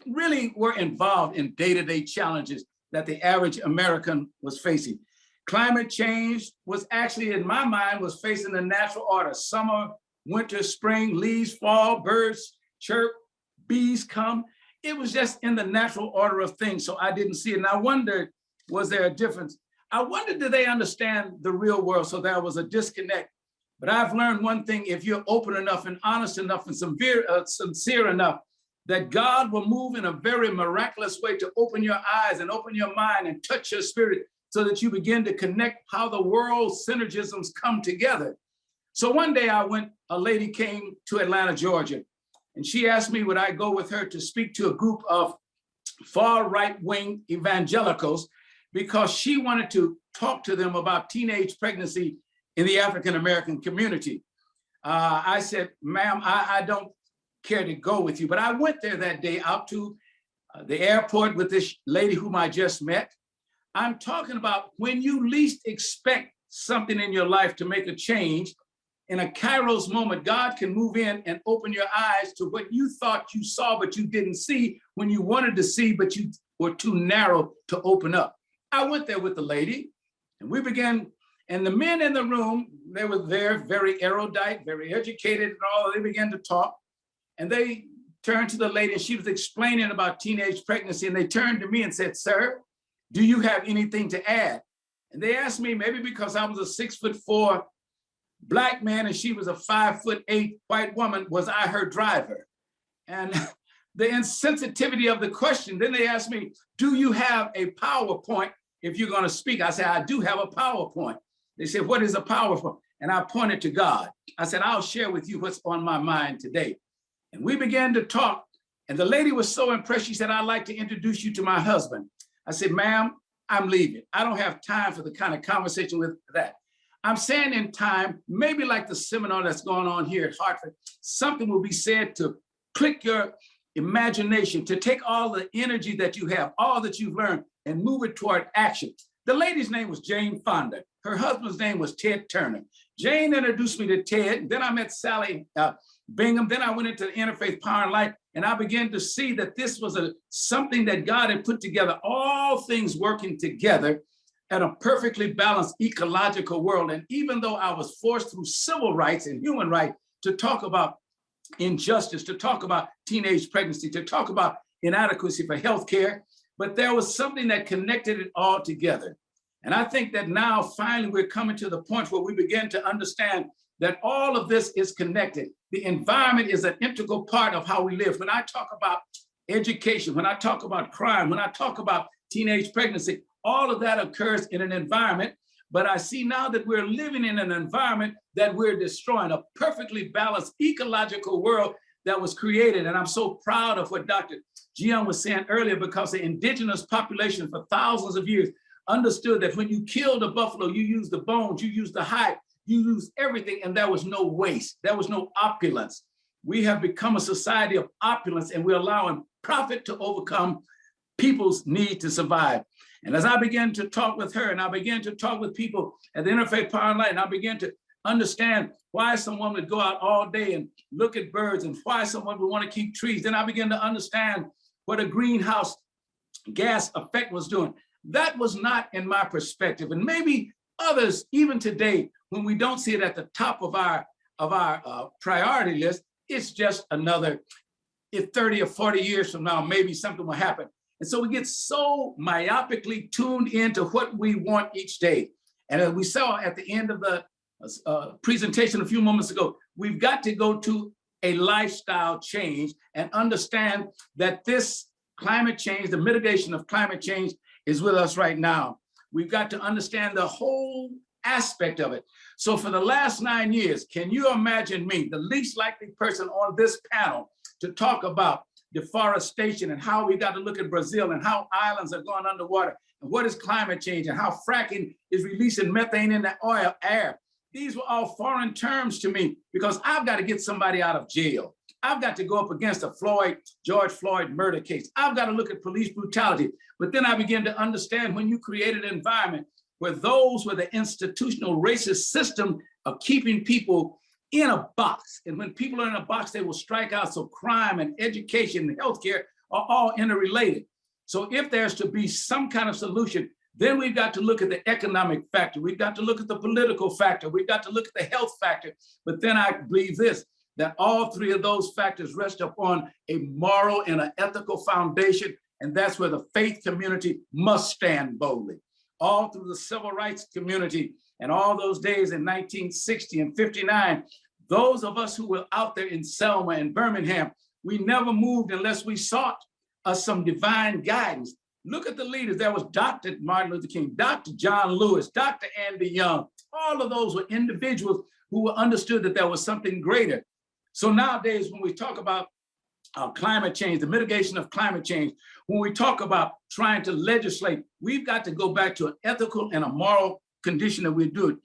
really were involved in day-to-day challenges that the average American was facing. Climate change was actually, in my mind, was facing the natural order. Summer, winter, spring, leaves fall, birds chirp, bees come. It was just in the natural order of things, so I didn't see it. And I wondered, was there a difference? I wondered, did they understand the real world? So there was a disconnect. But I've learned one thing: if you're open enough and honest enough and sincere enough, that God will move in a very miraculous way to open your eyes and open your mind and touch your spirit so that you begin to connect how the world synergisms come together. So one day a lady came to Atlanta, Georgia, and she asked me would I go with her to speak to a group of far right-wing evangelicals because she wanted to talk to them about teenage pregnancy in the African-American community. I said, ma'am, I don't care to go with you, but I went there that day out to the airport with this lady whom I just met. I'm talking about when you least expect something in your life to make a change, in a Kairos moment, God can move in and open your eyes to what you thought you saw, but you didn't see when you wanted to see, but you were too narrow to open up. I went there with the lady and we began, and the men in the room, they were there, very erudite, very educated and all, they began to talk. And they turned to the lady and she was explaining about teenage pregnancy. And they turned to me and said, sir, do you have anything to add? And they asked me, maybe because I was a 6'4" Black man and she was a 5'8" white woman, was I her driver? And the insensitivity of the question, then they asked me, do you have a PowerPoint if you're gonna speak? I said, I do have a PowerPoint. They said, what is a PowerPoint? And I pointed to God. I said, I'll share with you what's on my mind today. And we began to talk, and the lady was so impressed. She said, I'd like to introduce you to my husband. I said, ma'am, I'm leaving. I don't have time for the kind of conversation with that. I'm saying in time, maybe like the seminar that's going on here at Hartford, something will be said to click your imagination, to take all the energy that you have, all that you've learned, and move it toward action. The lady's name was Jane Fonda. Her husband's name was Ted Turner. Jane introduced me to Ted. Then I met Sally Bingham. Then I went into the Interfaith Power and Light, and I began to see that this was something that God had put together, all things working together at a perfectly balanced ecological world. And even though I was forced through civil rights and human rights to talk about injustice, to talk about teenage pregnancy, to talk about inadequacy for healthcare, but there was something that connected it all together. And I think that now finally we're coming to the point where we begin to understand that all of this is connected. The environment is an integral part of how we live. When I talk about education, when I talk about crime, when I talk about teenage pregnancy, all of that occurs in an environment. But I see now that we're living in an environment that we're destroying, a perfectly balanced ecological world that was created. And I'm so proud of what Dr. Gian was saying earlier, because the indigenous population for thousands of years understood that when you killed a buffalo, you used the bones, you used the hide, you used everything, and there was no waste, there was no opulence. We have become a society of opulence, and we're allowing profit to overcome people's need to survive. And as I began to talk with her, and I began to talk with people at the Interfaith Power and Light, and I began to understand why someone would go out all day and look at birds, and why someone would want to keep trees, then I began to understand what a greenhouse gas effect was doing. That was not in my perspective. And maybe others, even today, when we don't see it at the top of our priority list, it's just another, if 30 or 40 years from now, maybe something will happen. And so we get so myopically tuned into what we want each day. And as we saw at the end of the presentation a few moments ago, we've got to go to a lifestyle change and understand that this climate change, the mitigation of climate change, is with us right now. We've got to understand the whole aspect of it. So for the last 9 years, can you imagine me, the least likely person on this panel, to talk about deforestation and how we got to look at Brazil and how islands are going underwater and what is climate change and how fracking is releasing methane in the oil air. These were all foreign terms to me because I've got to get somebody out of jail. I've got to go up against a George Floyd murder case. I've got to look at police brutality. But then I began to understand when you create an environment where those with the institutional racist system are keeping people in a box. And when people are in a box, they will strike out. So crime and education and healthcare are all interrelated. So if there's to be some kind of solution, then we've got to look at the economic factor. We've got to look at the political factor. We've got to look at the health factor. But then I believe this, that all three of those factors rest upon a moral and an ethical foundation. And that's where the faith community must stand boldly. All through the civil rights community and all those days in 1960 and 59, those of us who were out there in Selma and Birmingham, we never moved unless we sought some divine guidance. Look at the leaders. There was Dr. Martin Luther King, Dr. John Lewis, Dr. Andy Young. All of those were individuals who understood that there was something greater. So nowadays, when we talk about climate change, the mitigation of climate change, when we talk about trying to legislate, we've got to go back to an ethical and a moral condition that we do it.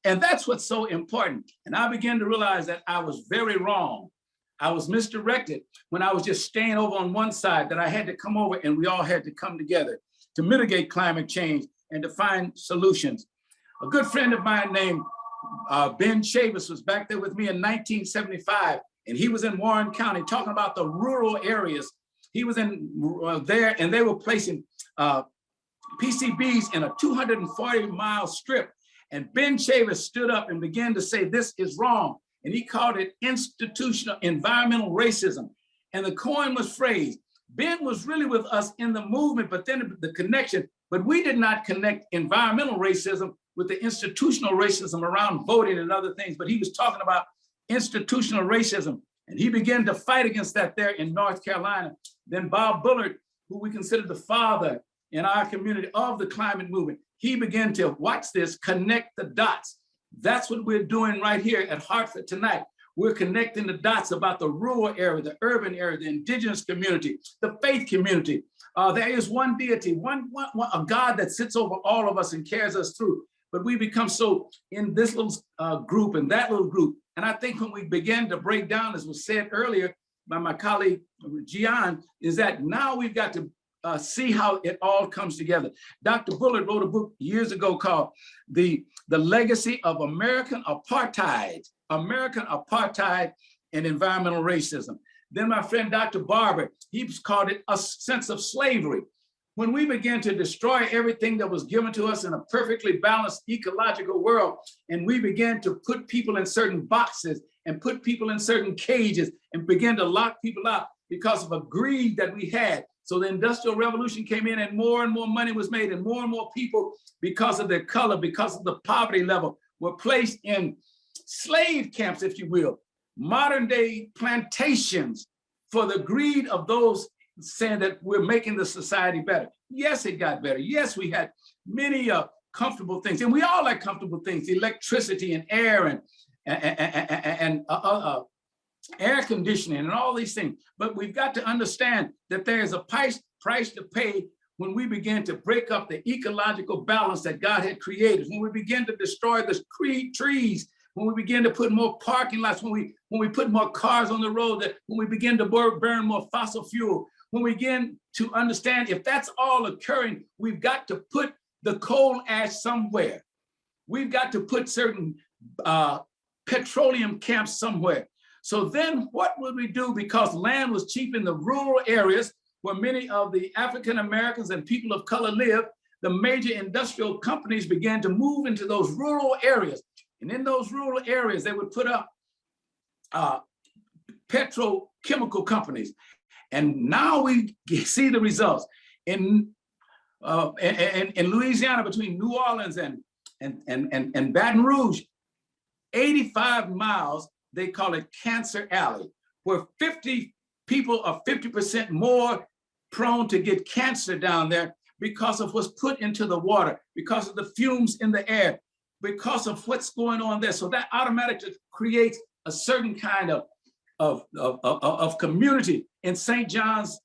And that's what's so important. And I began to realize that I was very wrong. I was misdirected when I was just staying over on one side, that I had to come over and we all had to come together to mitigate climate change and to find solutions. A good friend of mine named Ben Chavis was back there with me in 1975, and he was in Warren County talking about the rural areas. He was in there and they were placing PCBs in a 240-mile strip. And Ben Chavis stood up and began to say, this is wrong. And he called it institutional environmental racism. And the coin was phrased. Ben was really with us in the movement, but then the connection, but we did not connect environmental racism with the institutional racism around voting and other things. But he was talking about institutional racism. And he began to fight against that there in North Carolina. Then Bob Bullard, who we consider the father in our community of the climate movement, he began to, watch this, connect the dots. That's what we're doing right here at Hartford tonight. We're connecting the dots about the rural area, the urban area, the indigenous community, the faith community. There is one deity, a God that sits over all of us and carries us through. But we become so in this little group and that little group. And I think when we begin to break down, as was said earlier by my colleague, Gian, is that now we've got to see how it all comes together. Dr. Bullard wrote a book years ago called The Legacy of American Apartheid and Environmental Racism. Then my friend, Dr. Barber, he's called it A Sense of Slavery. When we began to destroy everything that was given to us in a perfectly balanced ecological world, and we began to put people in certain boxes and put people in certain cages and began to lock people out because of a greed that we had. So the Industrial Revolution came in and more money was made, and more people, because of their color, because of the poverty level, were placed in slave camps, if you will, modern day plantations for the greed of those saying that we're making the society better. Yes, it got better. Yes, we had many comfortable things, and we all like comfortable things, electricity and air and air conditioning and all these things. But we've got to understand that there is a price to pay when we begin to break up the ecological balance that God had created, when we begin to destroy the trees, when we begin to put more parking lots, when we put more cars on the road, when we begin to burn more fossil fuel, when we begin to understand if that's all occurring, we've got to put the coal ash somewhere. We've got to put certain petroleum camps somewhere. So then what would we do? Because land was cheap in the rural areas where many of the African Americans and people of color live, the major industrial companies began to move into those rural areas. And in those rural areas, they would put up petrochemical companies. And now we see the results. In Louisiana, between New Orleans and Baton Rouge, 85 miles, they call it Cancer Alley, where 50 people are 50% more prone to get cancer down there because of what's put into the water, because of the fumes in the air, because of what's going on there. So that automatically creates a certain kind of community in St. John's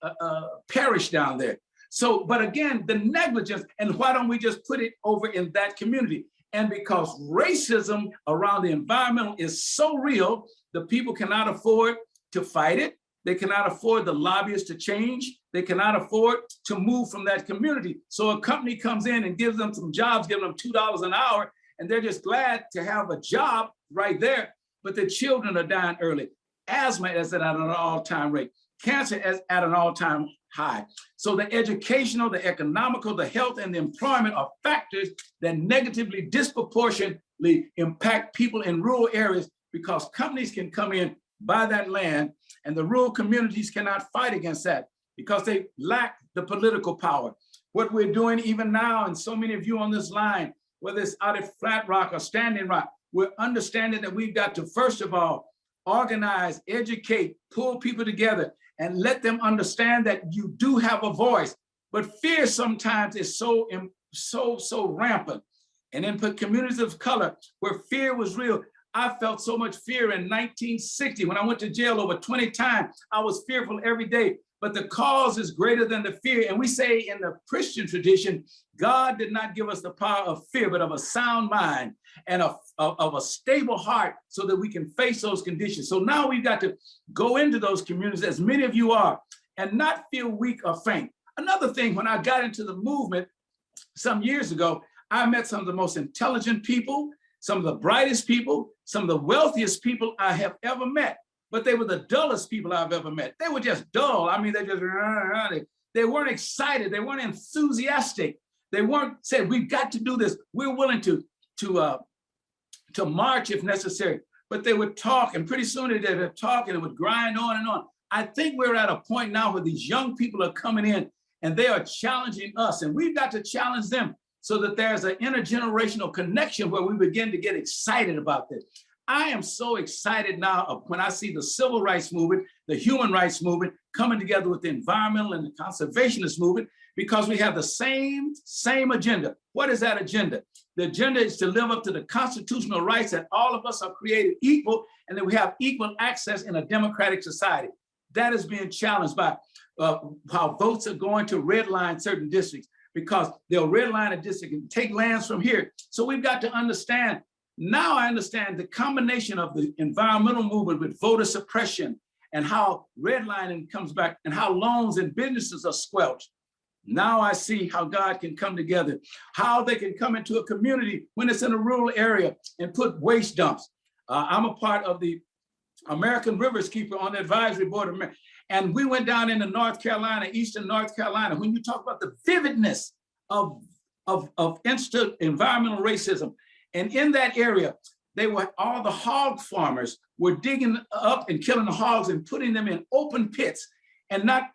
Parish down there. So, but again, the negligence, and why don't we just put it over in that community? And because racism around the environmental is so real, the people cannot afford to fight it. They cannot afford the lobbyists to change. They cannot afford to move from that community. So a company comes in and gives them some jobs, giving them $2 an hour, and they're just glad to have a job right there, but the children are dying early. Asthma is at an all-time rate. Cancer is at an all-time high. So the educational, the economical, the health, and the employment are factors that negatively, disproportionately impact people in rural areas because companies can come in, buy that land, and the rural communities cannot fight against that because they lack the political power. What we're doing even now, and so many of you on this line, whether it's out at Flat Rock or Standing Rock, we're understanding that we've got to, first of all, organize, educate, pull people together, and let them understand that you do have a voice. But fear sometimes is so rampant. And in communities of color, where fear was real, I felt so much fear in 1960 when I went to jail over 20 times. I was fearful every day, but the cause is greater than the fear. And we say in the Christian tradition, God did not give us the power of fear, but of a sound mind and of a stable heart so that we can face those conditions. So now we've got to go into those communities, as many of you are, and not feel weak or faint. Another thing, when I got into the movement some years ago, I met some of the most intelligent people, some of the brightest people, some of the wealthiest people I have ever met, but they were the dullest people I've ever met. They were just dull. I mean, they weren't excited. They weren't enthusiastic. They weren't said, we've got to do this. We're willing to march if necessary, but they would talk, and pretty soon they would talk and it would grind on and on. I think we're at a point now where these young people are coming in and they are challenging us, and we've got to challenge them so that there's an intergenerational connection where we begin to get excited about this. I am so excited now when I see the civil rights movement, the human rights movement coming together with the environmental and the conservationist movement, because we have the same agenda. What is that agenda? The agenda is to live up to the constitutional rights that all of us are created equal and that we have equal access in a democratic society. That is being challenged by how votes are going to redline certain districts, because they'll redline a district and take lands from here. So we've got to understand. Now I understand the combination of the environmental movement with voter suppression and how redlining comes back and how loans and businesses are squelched. Now I see how God can come together, how they can come into a community when it's in a rural area and put waste dumps. I'm a part of the American Rivers Keeper on the advisory board of, and we went down into North Carolina, Eastern North Carolina. When you talk about the vividness of environmental racism, and in that area, all the hog farmers were digging up and killing the hogs and putting them in open pits and not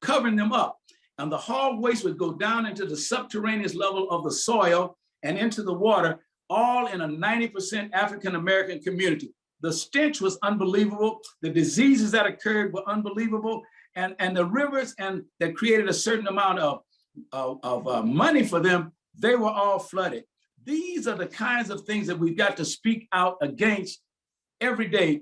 covering them up. And the hog waste would go down into the subterranean level of the soil and into the water, all in a 90% African-American community. The stench was unbelievable. The diseases that occurred were unbelievable. And the rivers that created a certain amount of money for them, they were all flooded. These are the kinds of things that we've got to speak out against every day,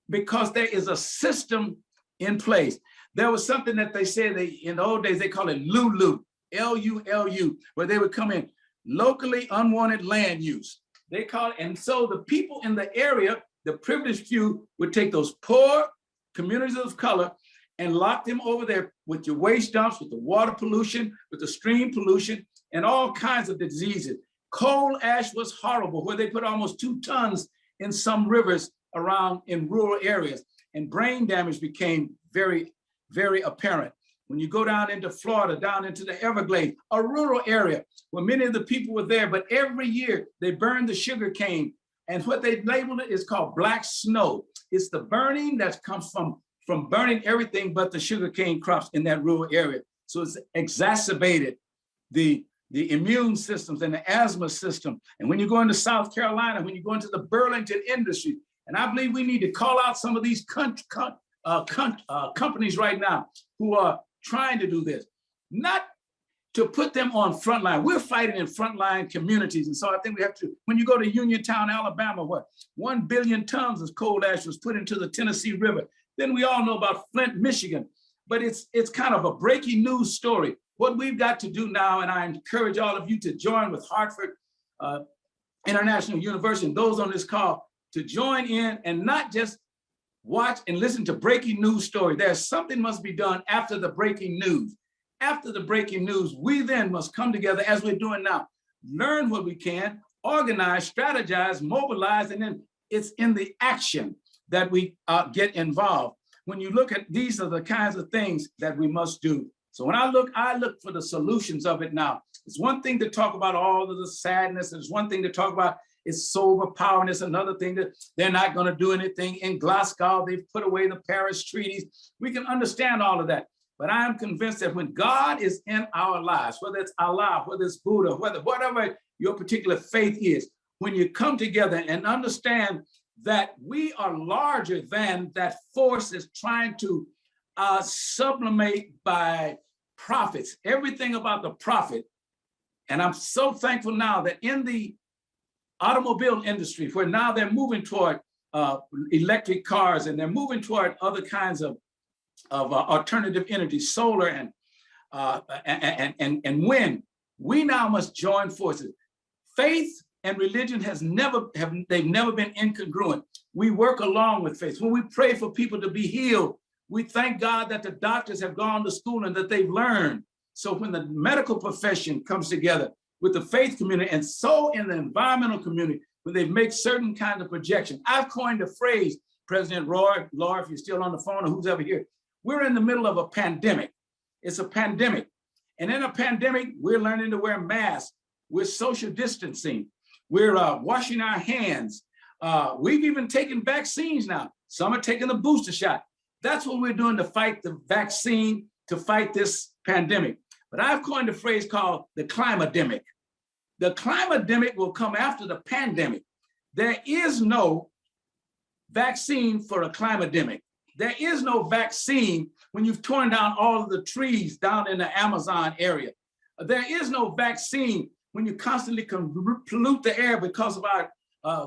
because there is a system in place. There was something that they said in the old days, they call it LULU, L-U-L-U, where they would come in, locally unwanted land use. They call it, and so the people in the area, the privileged few, would take those poor communities of color and lock them over there with your waste dumps, with the water pollution, with the stream pollution, and all kinds of diseases. Coal ash was horrible, where they put almost 2 tons in some rivers around in rural areas, and brain damage became very, very apparent. When you go down into Florida, down into the Everglades, a rural area where many of the people were there, but every year they burned the sugar cane. And what they labeled it is called black snow. It's the burning that comes from burning everything but the sugarcane crops in that rural area. So it's exacerbated the immune systems and the asthma system. And when you go into South Carolina, when you go into the Burlington industry, and I believe we need to call out some of these companies right now who are trying to do this, not to put them on frontline. We're fighting in frontline communities. And so I think we have to, when you go to Uniontown, Alabama, what, 1 billion tons of coal ash was put into the Tennessee River. Then we all know about Flint, Michigan, but it's kind of a breaking news story. What we've got to do now, and I encourage all of you to join with Hartford International University and those on this call to join in and not just watch and listen to breaking news story. There's something must be done after the breaking news. After the breaking news, we then must come together as we're doing now, learn what we can, organize, strategize, mobilize, and then it's in the action that we get involved. When you look at, these are the kinds of things that we must do. So when I look for the solutions of it now. It's one thing to talk about all of the sadness. It's one thing to talk about it's sober power, and it's another thing that they're not going to do anything in Glasgow. They've put away the Paris treaties. We can understand all of that. But I am convinced that when God is in our lives, whether it's Allah, whether it's Buddha, whatever your particular faith is, when you come together and understand that we are larger than that force is trying to sublimate by profits, everything about the profit. And I'm so thankful now that in the automobile industry, where now they're moving toward electric cars and they're moving toward other kinds of alternative energy, solar and wind, we now must join forces. Faith and religion they've never been incongruent. We work along with faith. When we pray for people to be healed, we thank God that the doctors have gone to school and that they've learned. So when the medical profession comes together with the faith community, and so in the environmental community, when they make certain kind of projection. I've coined a phrase, President Roy, Laura, if you're still on the phone or who's ever here, we're in the middle of a pandemic. It's a pandemic. And in a pandemic, we're learning to wear masks. We're social distancing. We're washing our hands. We've even taken vaccines now. Some are taking the booster shot. That's what we're doing to fight the vaccine, to fight this pandemic. But I've coined a phrase called the Climademic. The Climademic will come after the pandemic. There is no vaccine for a Climademic. There is no vaccine when you've torn down all of the trees down in the Amazon area. There is no vaccine when you constantly pollute the air because of our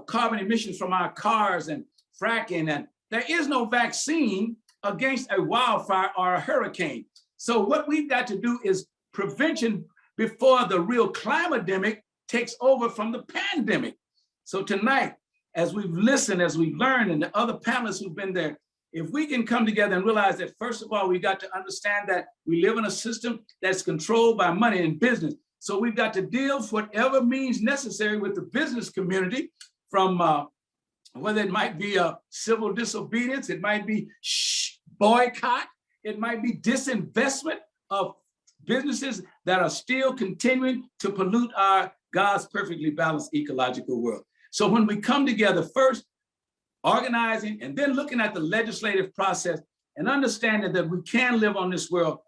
carbon emissions from our cars and fracking. And there is no vaccine against a wildfire or a hurricane. So what we've got to do is prevention before the real climademic takes over from the pandemic. So tonight, as we've listened, as we've learned, and the other panelists who've been there, if we can come together and realize that, first of all, we've got to understand that we live in a system that's controlled by money and business. So we've got to deal with whatever means necessary with the business community, from whether it might be a civil disobedience, it might be boycott, it might be disinvestment of businesses that are still continuing to pollute our God's perfectly balanced ecological world. So when we come together, first organizing and then looking at the legislative process and understanding that we can live on this world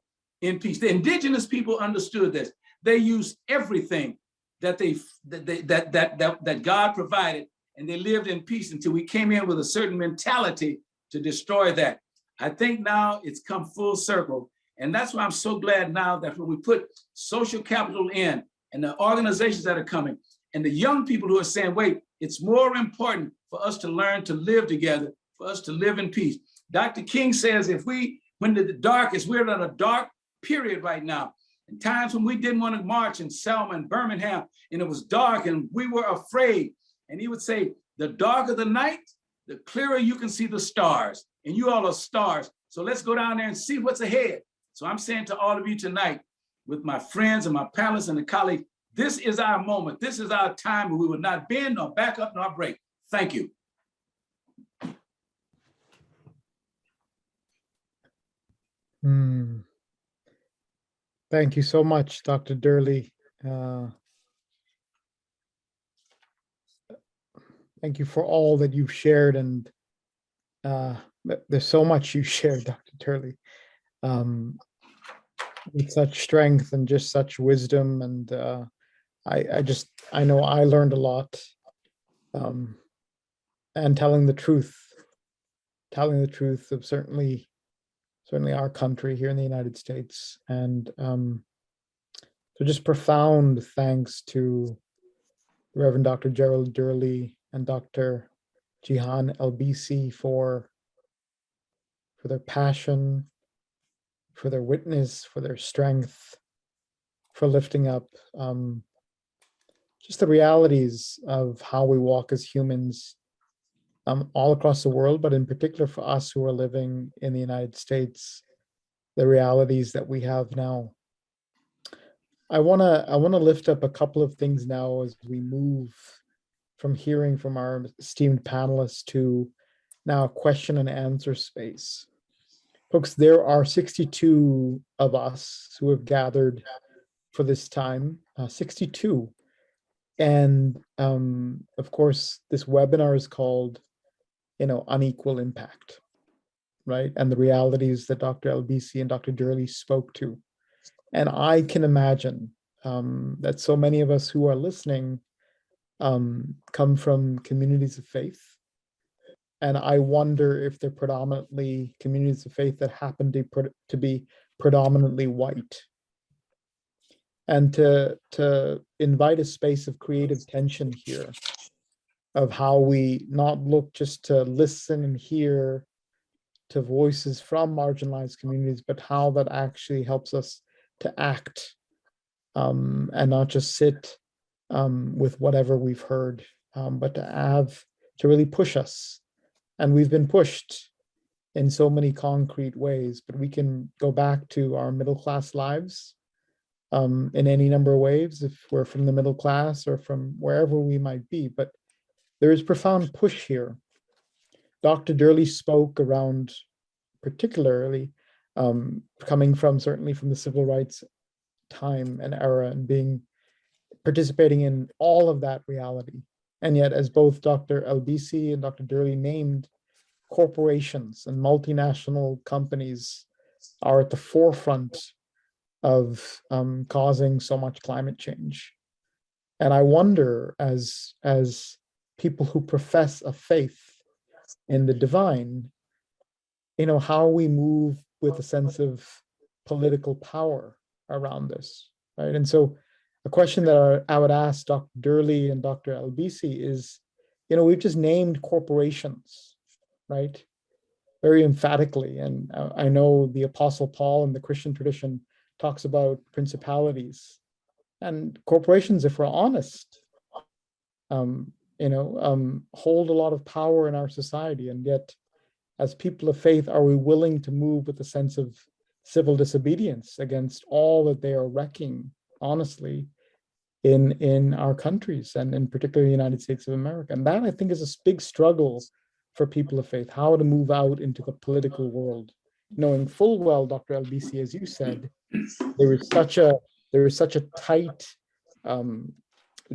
in peace. The indigenous people understood this. They used everything that that God provided, and they lived in peace until we came in with a certain mentality to destroy that. I think now it's come full circle. And that's why I'm so glad now that when we put social capital in, and the organizations that are coming, and the young people who are saying, wait, it's more important for us to learn to live together, for us to live in peace. Dr. King says, when the darkest, we're in a dark period right now. In times when we didn't want to march in Selma and Birmingham, and it was dark and we were afraid. And he would say, the darker the night, the clearer you can see the stars. And you all are stars. So let's go down there and see what's ahead. So I'm saying to all of you tonight, with my friends and my panelists and the colleagues, this is our moment. This is our time where we will not bend nor back up nor break. Thank you. Thank you so much, Dr. Durley. Thank you for all that you've shared, and there's so much you shared, Dr. Durley, with such strength and just such wisdom. And I know I learned a lot, and telling the truth of certainly our country here in the United States. And so just profound thanks to Reverend Dr. Gerald Durley and Dr. Jihan LBC for their passion, for their witness, for their strength, for lifting up just the realities of how we walk as humans all across the world, but in particular for us who are living in the United States, the realities that we have now. I wanna lift up a couple of things now as we move from hearing from our esteemed panelists to now question and answer space. Folks, there are 62 of us who have gathered for this time, 62. And of course, this webinar is called, Unequal Impact, right? And the realities that Dr. LBC and Dr. Durley spoke to. And I can imagine that so many of us who are listening come from communities of faith. And I wonder if they're predominantly communities of faith that happen to be predominantly white. And to invite a space of creative tension here, of how we not look just to listen and hear to voices from marginalized communities, but how that actually helps us to act and not just sit with whatever we've heard, but to really push us. And we've been pushed in so many concrete ways, but we can go back to our middle class lives in any number of ways, if we're from the middle class or from wherever we might be. But there is profound push here. Dr. Durley spoke around particularly coming from certainly from the civil rights time and era and participating in all of that reality. And yet, as both Dr. LBC and Dr. Durley named, corporations and multinational companies are at the forefront of causing so much climate change. And I wonder, as people who profess a faith in the divine, how we move with a sense of political power around this, right? And so a question that I would ask Dr. Durley and Dr. LBC is, we've just named corporations, right? Very emphatically. And I know the Apostle Paul in the Christian tradition talks about principalities. And corporations, if we're honest, hold a lot of power in our society. And yet, as people of faith, are we willing to move with a sense of civil disobedience against all that they are wrecking, honestly, in our countries, and in particular the United States of America? And that, I think, is a big struggle for people of faith, how to move out into the political world, knowing full well, Dr. LBC, as you said, there is such a tight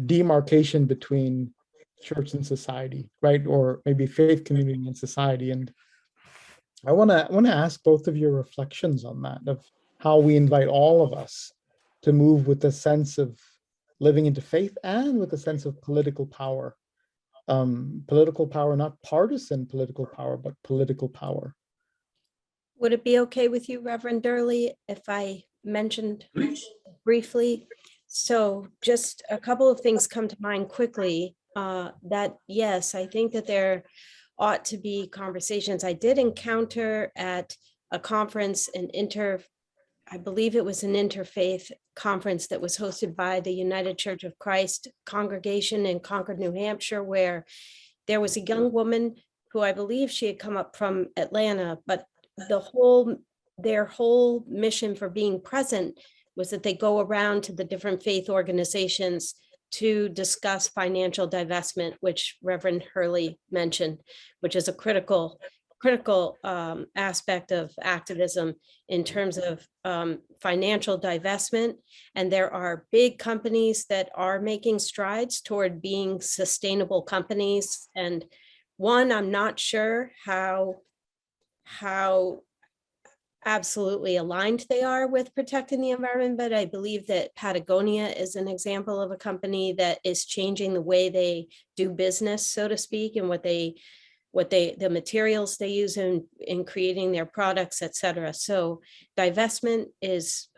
demarcation between church and society, right? Or maybe faith community and society. And I want to ask both of your reflections on that, of how we invite all of us to move with a sense of living into faith and with a sense of political power. Political power, not partisan political power, but political power. Would it be okay with you, Reverend Durley, if I mentioned briefly? So just a couple of things come to mind quickly. That yes, I think that there ought to be conversations. I did encounter at a conference I believe it was an interfaith conference that was hosted by the United Church of Christ congregation in Concord, New Hampshire, where there was a young woman who I believe she had come up from Atlanta, but their whole mission for being present was that they go around to the different faith organizations to discuss financial divestment, which Reverend Hurley mentioned, which is a critical critical aspect of activism in terms of financial divestment. And there are big companies that are making strides toward being sustainable companies. And one, I'm not sure how absolutely aligned they are with protecting the environment, but I believe that Patagonia is an example of a company that is changing the way they do business, so to speak, and the materials they use in creating their products, et cetera. So divestment is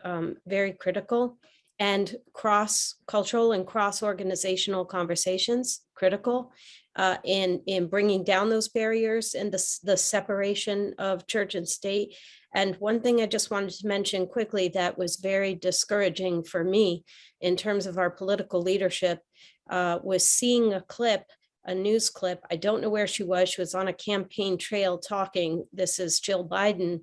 very critical, and cross-cultural and cross-organizational conversations critical in bringing down those barriers and the separation of church and state. And one thing I just wanted to mention quickly that was very discouraging for me in terms of our political leadership was seeing a news clip. I don't know where she was. She was on a campaign trail talking. This is Jill Biden,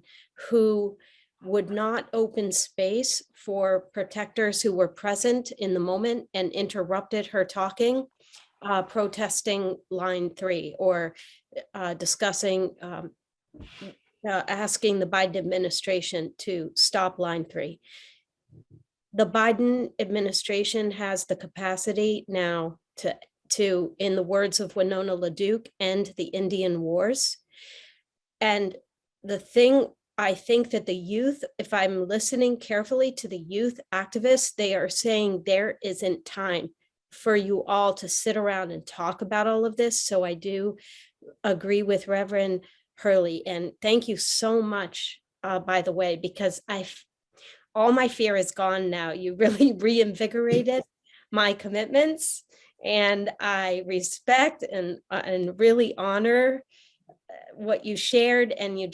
who would not open space for protectors who were present in the moment and interrupted her talking, protesting line 3 or discussing asking the Biden administration to stop line 3. The Biden administration has the capacity now to, in the words of Winona LaDuke, end the Indian wars. And the thing, I think that the youth, if I'm listening carefully to the youth activists, they are saying there isn't time for you all to sit around and talk about all of this. So I do agree with Reverend Hurley, and thank you so much, by the way, because all my fear is gone now. You really reinvigorated my commitments, and I respect and really honor what you shared, and you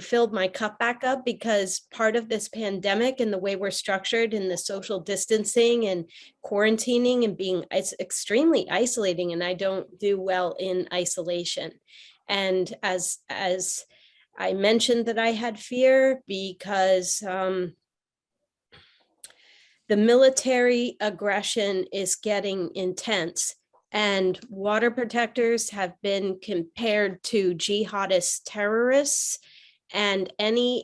filled my cup back up, because part of this pandemic and the way we're structured in the social distancing and quarantining and it's extremely isolating, and I don't do well in isolation. And as I mentioned that I had fear because the military aggression is getting intense, and water protectors have been compared to jihadist terrorists, and there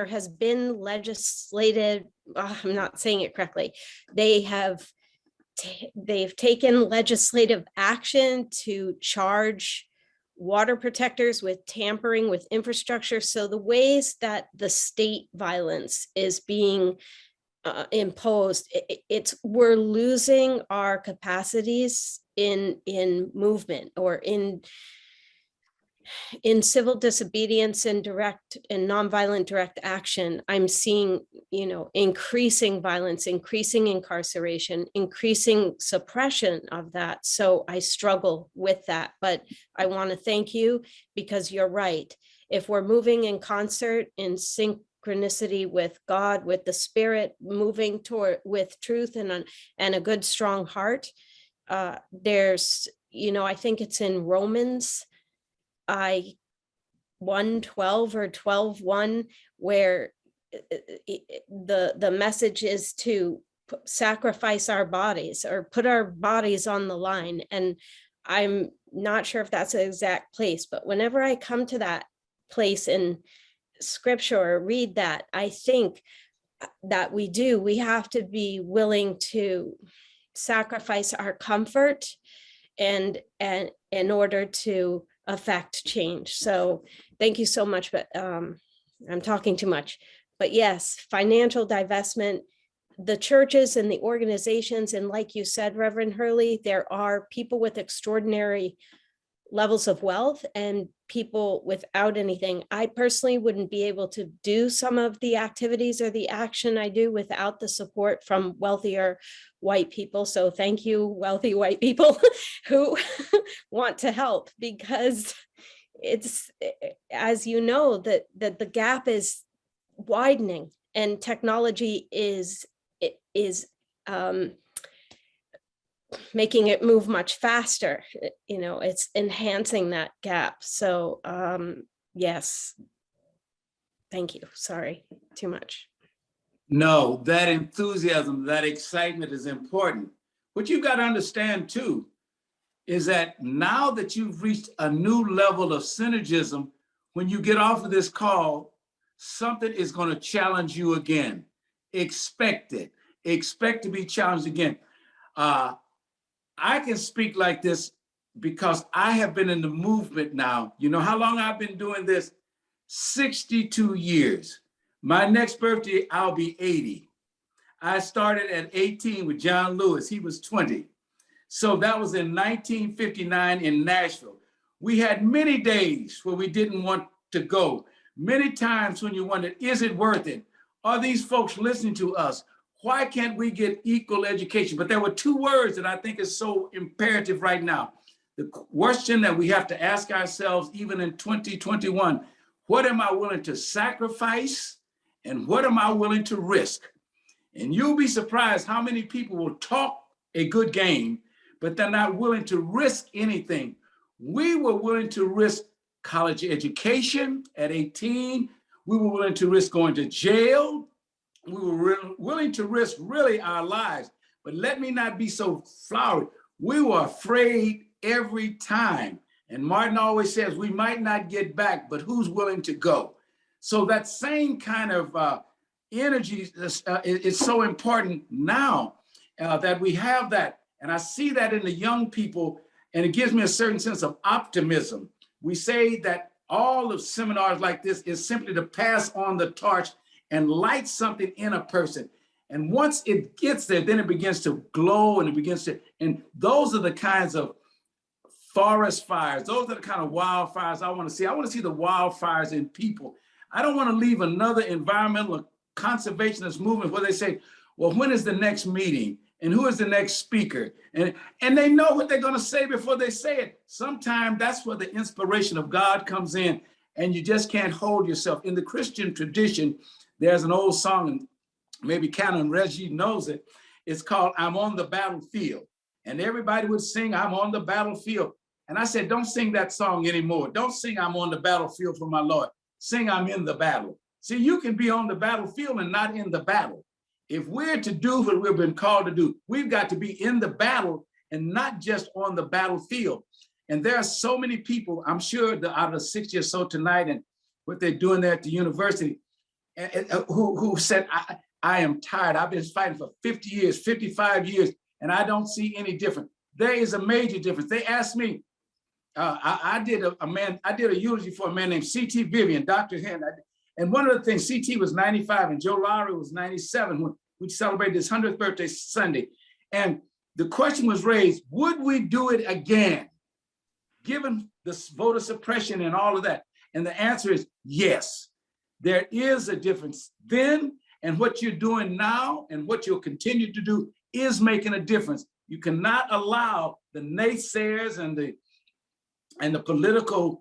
has been legislated, I'm not saying it correctly, they've taken legislative action to charge water protectors with tampering with infrastructure. So the ways that the state violence is being imposed, we're losing our capacities in movement or in civil disobedience and direct and nonviolent direct action. I'm seeing, increasing violence, increasing incarceration, increasing suppression of that. So I struggle with that, but I want to thank you, because you're right. If we're moving in concert, in synchronicity with God, with the Spirit, moving toward with truth and a good, strong heart, there's, I think it's in Romans 1:12 or 12:1, where the message is to sacrifice our bodies or put our bodies on the line. And I'm not sure if that's the exact place, but whenever I come to that place in scripture or read that, I think that we have to be willing to sacrifice our comfort and in order to affect change. So thank you so much, but I'm talking too much. But yes, financial divestment, the churches and the organizations, and like you said, Reverend Hurley, there are people with extraordinary levels of wealth and people without anything. I personally wouldn't be able to do some of the activities or the action I do without the support from wealthier white people. So thank you, wealthy white people who want to help, because it's, as you know, that the gap is widening, and technology is making it move much faster. It's enhancing that gap. So yes, thank you. Sorry, too much. No, that enthusiasm, that excitement is important. What you got to understand too, is that now that you've reached a new level of synergism, when you get off of this call, something is going to challenge you again. Expect it. Expect to be challenged again. I can speak like this because I have been in the movement now. You know how long I've been doing this? 62 years. My next birthday, I'll be 80. I started at 18 with John Lewis. He was 20. So that was in 1959 in Nashville. We had many days where we didn't want to go. Many times when you wondered, is it worth it? Are these folks listening to us? Why can't we get equal education? But there were two words that I think is so imperative right now. The question that we have to ask ourselves, even in 2021, what am I willing to sacrifice and what am I willing to risk? And you'll be surprised how many people will talk a good game, but they're not willing to risk anything. We were willing to risk college education at 18. We were willing to risk going to jail. We were willing to risk really our lives. But let me not be so flowery. We were afraid every time. And Martin always says, we might not get back, but who's willing to go? So that same kind of energy is so important now that we have that. And I see that in the young people, and it gives me a certain sense of optimism. We say that all of seminars like this is simply to pass on the torch and light something in a person. And once it gets there, then it begins to glow and it begins to, and those are the kinds of forest fires. Those are the kind of wildfires I want to see. I want to see the wildfires in people. I don't want to leave another environmental conservationist movement where they say, well, when is the next meeting? And who is the next speaker? And they know what they're going to say before they say it. Sometimes that's where the inspiration of God comes in and you just can't hold yourself. In the Christian tradition, there's an old song, and maybe Canon Ranjit knows it. It's called, I'm on the battlefield. And everybody would sing, I'm on the battlefield. And I said, don't sing that song anymore. Don't sing I'm on the battlefield for my Lord. Sing I'm in the battle. See, you can be on the battlefield and not in the battle. If we're to do what we've been called to do, we've got to be in the battle and not just on the battlefield. And there are so many people, I'm sure that out of the 60 or so tonight and what they're doing there at the university, who said, I am tired. I've been fighting for 50 years, 55 years, and I don't see any difference. There is a major difference. They asked me, I did a eulogy for a man named C.T. Vivian, Dr. Hen. And one of the things, C.T. was 95 and Joe Lowry was 97 when we celebrated his 100th birthday Sunday. And the question was raised, would we do it again, given the voter suppression and all of that? And the answer is yes. There is a difference then, and what you're doing now and what you'll continue to do is making a difference. You cannot allow the naysayers and the political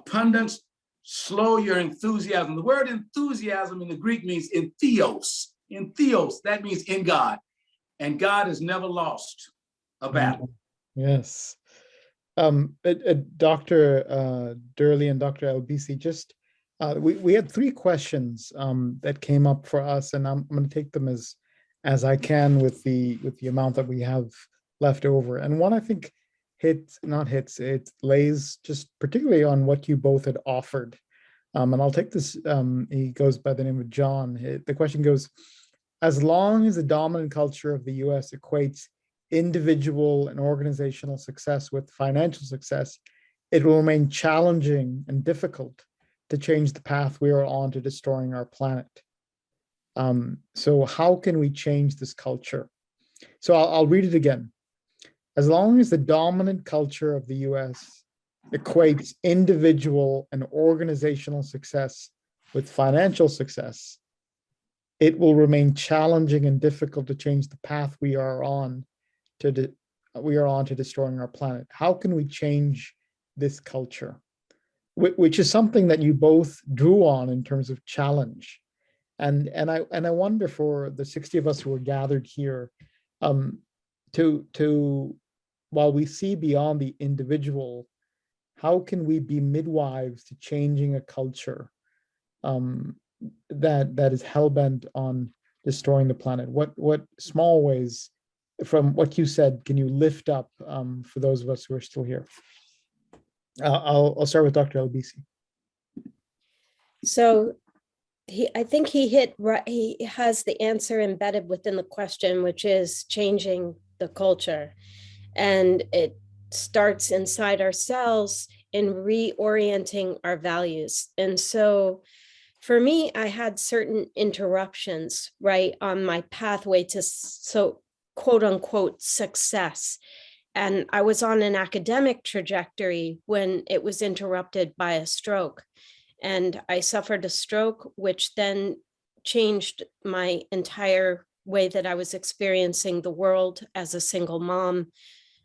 pundits slow your enthusiasm. The word enthusiasm in the Greek means in theos. In theos, that means in God. And God has never lost a battle. Yes. Dr. Durley and Dr. LBC, just we had three questions that came up for us, and I'm going to take them as I can with the amount that we have left over. And one I think it lays just particularly on what you both had offered. And I'll take this, he goes by the name of John. The question goes, as long as the dominant culture of the US equates individual and organizational success with financial success, it will remain challenging and difficult to change the path we are on to destroying our planet. So how can we change this culture? So I'll read it again. As long as the dominant culture of the US equates individual and organizational success with financial success, it will remain challenging and difficult to change the path we are on to destroying our planet. How can we change this culture? Which is something that you both drew on in terms of challenge. And I wonder, for the 60 of us who are gathered here, while we see beyond the individual, how can we be midwives to changing a culture that is hell-bent on destroying the planet? What small ways from what you said, can you lift up for those of us who are still here? I'll start with Dr. Albisi. So I think he hit right. He has the answer embedded within the question, which is changing the culture. And it starts inside ourselves in reorienting our values. And so for me, I had certain interruptions, right, on my pathway to quote unquote success. And I was on an academic trajectory when it was interrupted by a stroke. And I suffered a stroke, which then changed my entire way that I was experiencing the world as a single mom.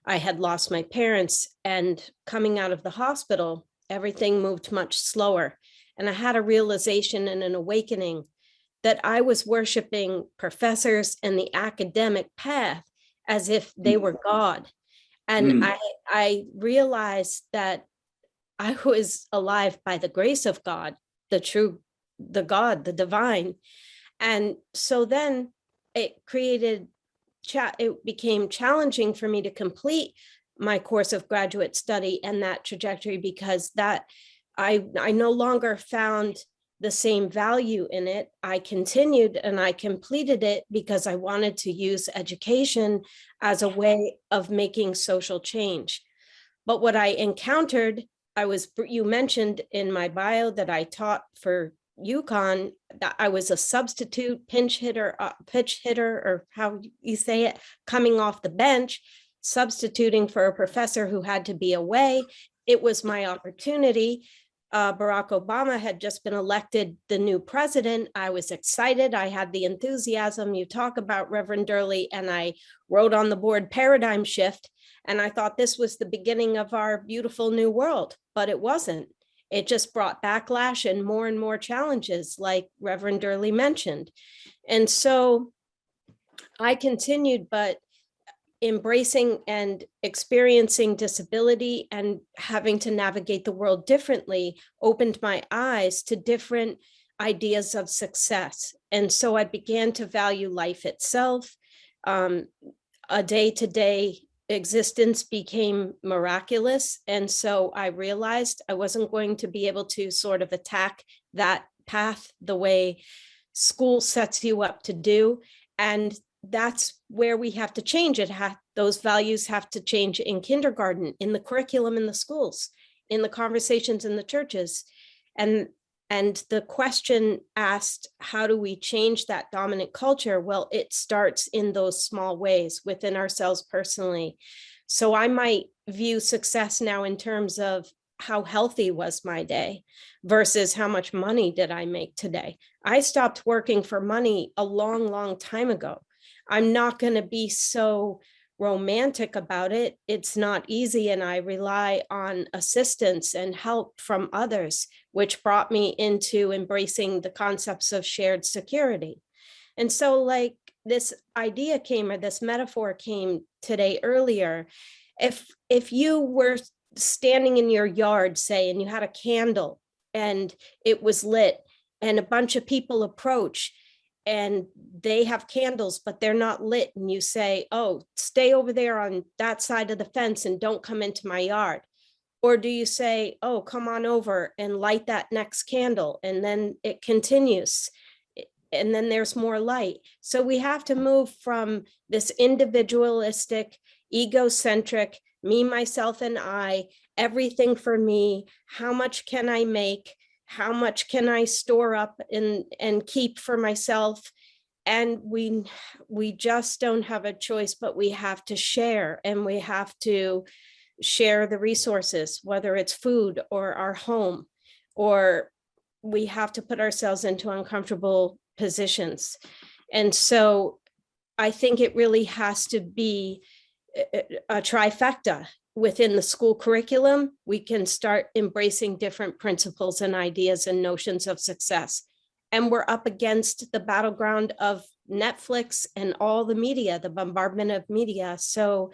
I had lost my parents, and coming out of the hospital, everything moved much slower. And I had a realization and an awakening that I was worshiping professors and the academic path as if they were God. And I realized that I was alive by the grace of God, the God, the divine. And so then it became challenging for me to complete my course of graduate study and that trajectory, because that I no longer found the same value in it. I continued and I completed it because I wanted to use education as a way of making social change. But what I encountered, you mentioned in my bio that I taught for UConn, that I was a substitute pitch hitter, or how you say it, coming off the bench, substituting for a professor who had to be away. It was my opportunity. Barack Obama had just been elected the new president. I was excited. I had the enthusiasm. You talk about Reverend Durley, and I wrote on the board paradigm shift. And I thought this was the beginning of our beautiful new world, but it wasn't. It just brought backlash and more challenges, like Reverend Durley mentioned. And so I continued, but embracing and experiencing disability and having to navigate the world differently opened my eyes to different ideas of success. And so I began to value life itself. A day-to-day existence became miraculous. And so I realized I wasn't going to be able to sort of attack that path the way school sets you up to do. And that's where we have to change it. Those values have to change in kindergarten, in the curriculum in the schools, in the conversations in the churches. And the question asked, how do we change that dominant culture? Well, it starts in those small ways within ourselves personally. So I might view success now in terms of how healthy was my day versus how much money did I make today. I stopped working for money a long time ago. I'm not going to be so romantic about it. It's not easy, and I rely on assistance and help from others, which brought me into embracing the concepts of shared security. And so, like, this idea came, or this metaphor came today earlier. If you were standing in your yard, say, and you had a candle and it was lit, and a bunch of people approach and they have candles, but they're not lit, and you say, oh, stay over there on that side of the fence and don't come into my yard? Or do you say, oh, come on over and light that next candle, and then it continues, and then there's more light? So we have to move from this individualistic, egocentric, me, myself, and I, everything for me, how much can I make? How much can I store up and keep for myself? And we just don't have a choice, but we have to share, and we have to share the resources, whether it's food or our home, or we have to put ourselves into uncomfortable positions. And so I think it really has to be a trifecta. Within the school curriculum, we can start embracing different principles and ideas and notions of success. And we're up against the battleground of Netflix and all the media, the bombardment of media. So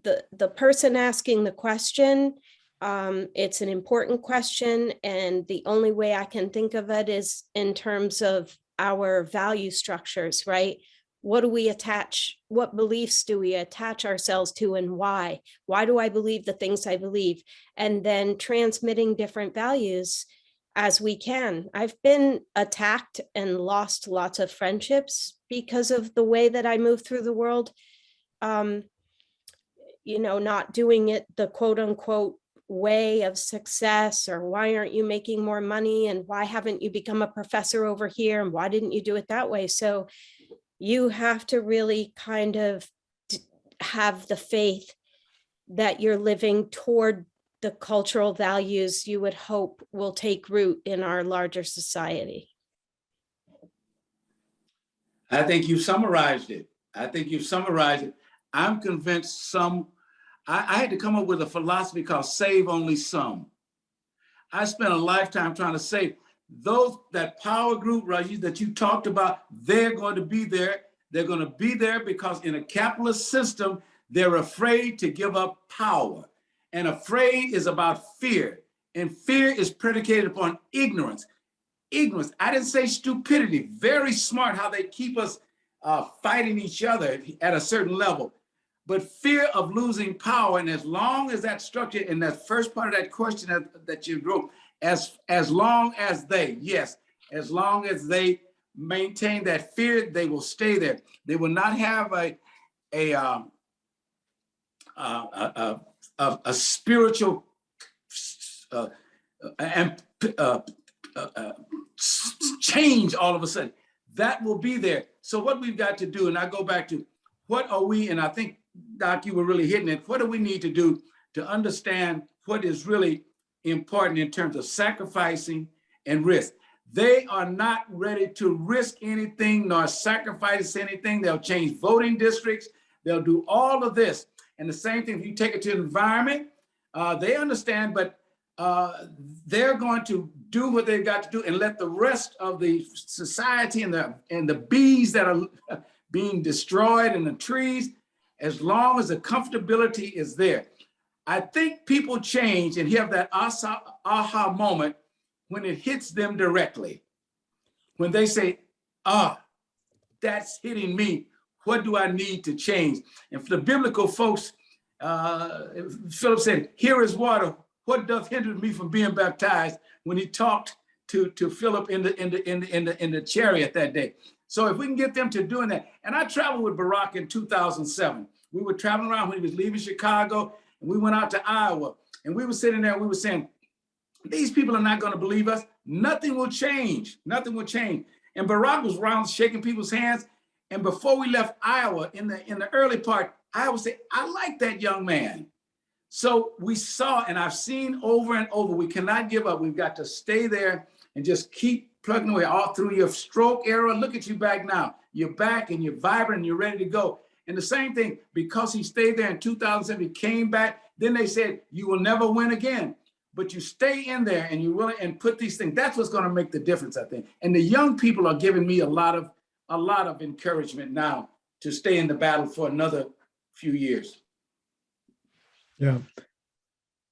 the person asking the question, it's an important question. And the only way I can think of it is in terms of our value structures, right? what do we attach, what beliefs do we attach ourselves to, and why? Why do I believe the things I believe? And then transmitting different values as we can. I've been attacked and lost lots of friendships because of the way that I move through the world. You know, not doing it the quote unquote way of success, or why aren't you making more money, and why haven't you become a professor over here, and why didn't you do it that way? So you have to really kind of have the faith that you're living toward the cultural values you would hope will take root in our larger society. I think you summarized it. I'm convinced I had to come up with a philosophy called save only some. I spent a lifetime trying to save that power group, Ranjit, that you talked about. They're going to be there. They're going to be there because in a capitalist system, they're afraid to give up power. And afraid is about fear. And fear is predicated upon ignorance. Ignorance, I didn't say stupidity. Very smart how they keep us fighting each other at a certain level. But fear of losing power, and as long as that structure in that first part of that question that you wrote, as long as they, yes, as long as they maintain that fear, they will stay there. They will not have a spiritual change all of a sudden. That will be there. So what we've got to do, and I go back to what are we, and I think, Doc, you were really hitting it. What do we need to do to understand what is really important in terms of sacrificing and risk? They are not ready to risk anything nor sacrifice anything. They'll change voting districts. They'll do all of this. And the same thing, if you take it to the environment, they understand, but they're going to do what they've got to do and let the rest of the society and the bees that are being destroyed and the trees, as long as the comfortability is there. I think people change and have that aha moment when it hits them directly. When they say, that's hitting me. What do I need to change? And for the biblical folks, Philip said, here is water. What doth hinder me from being baptized? When he talked to Philip in the chariot that day. So if we can get them to doing that, and I traveled with Barack in 2007. We were traveling around when he was leaving Chicago, and we went out to Iowa, and we were sitting there, and we were saying, these people are not going to believe us. Nothing will change. Nothing will change. And Barack was around shaking people's hands. And before we left Iowa, in the early part, I would say, I like that young man. So we saw, and I've seen over and over, we cannot give up. We've got to stay there and just keep plugging away all through your stroke era. Look at you back now. You're back and you're vibrant and you're ready to go. And the same thing, because he stayed there in 2007, he came back. Then they said, you will never win again. But you stay in there and you really and put these things. That's what's going to make the difference, I think. And the young people are giving me a lot of encouragement now to stay in the battle for another few years. Yeah.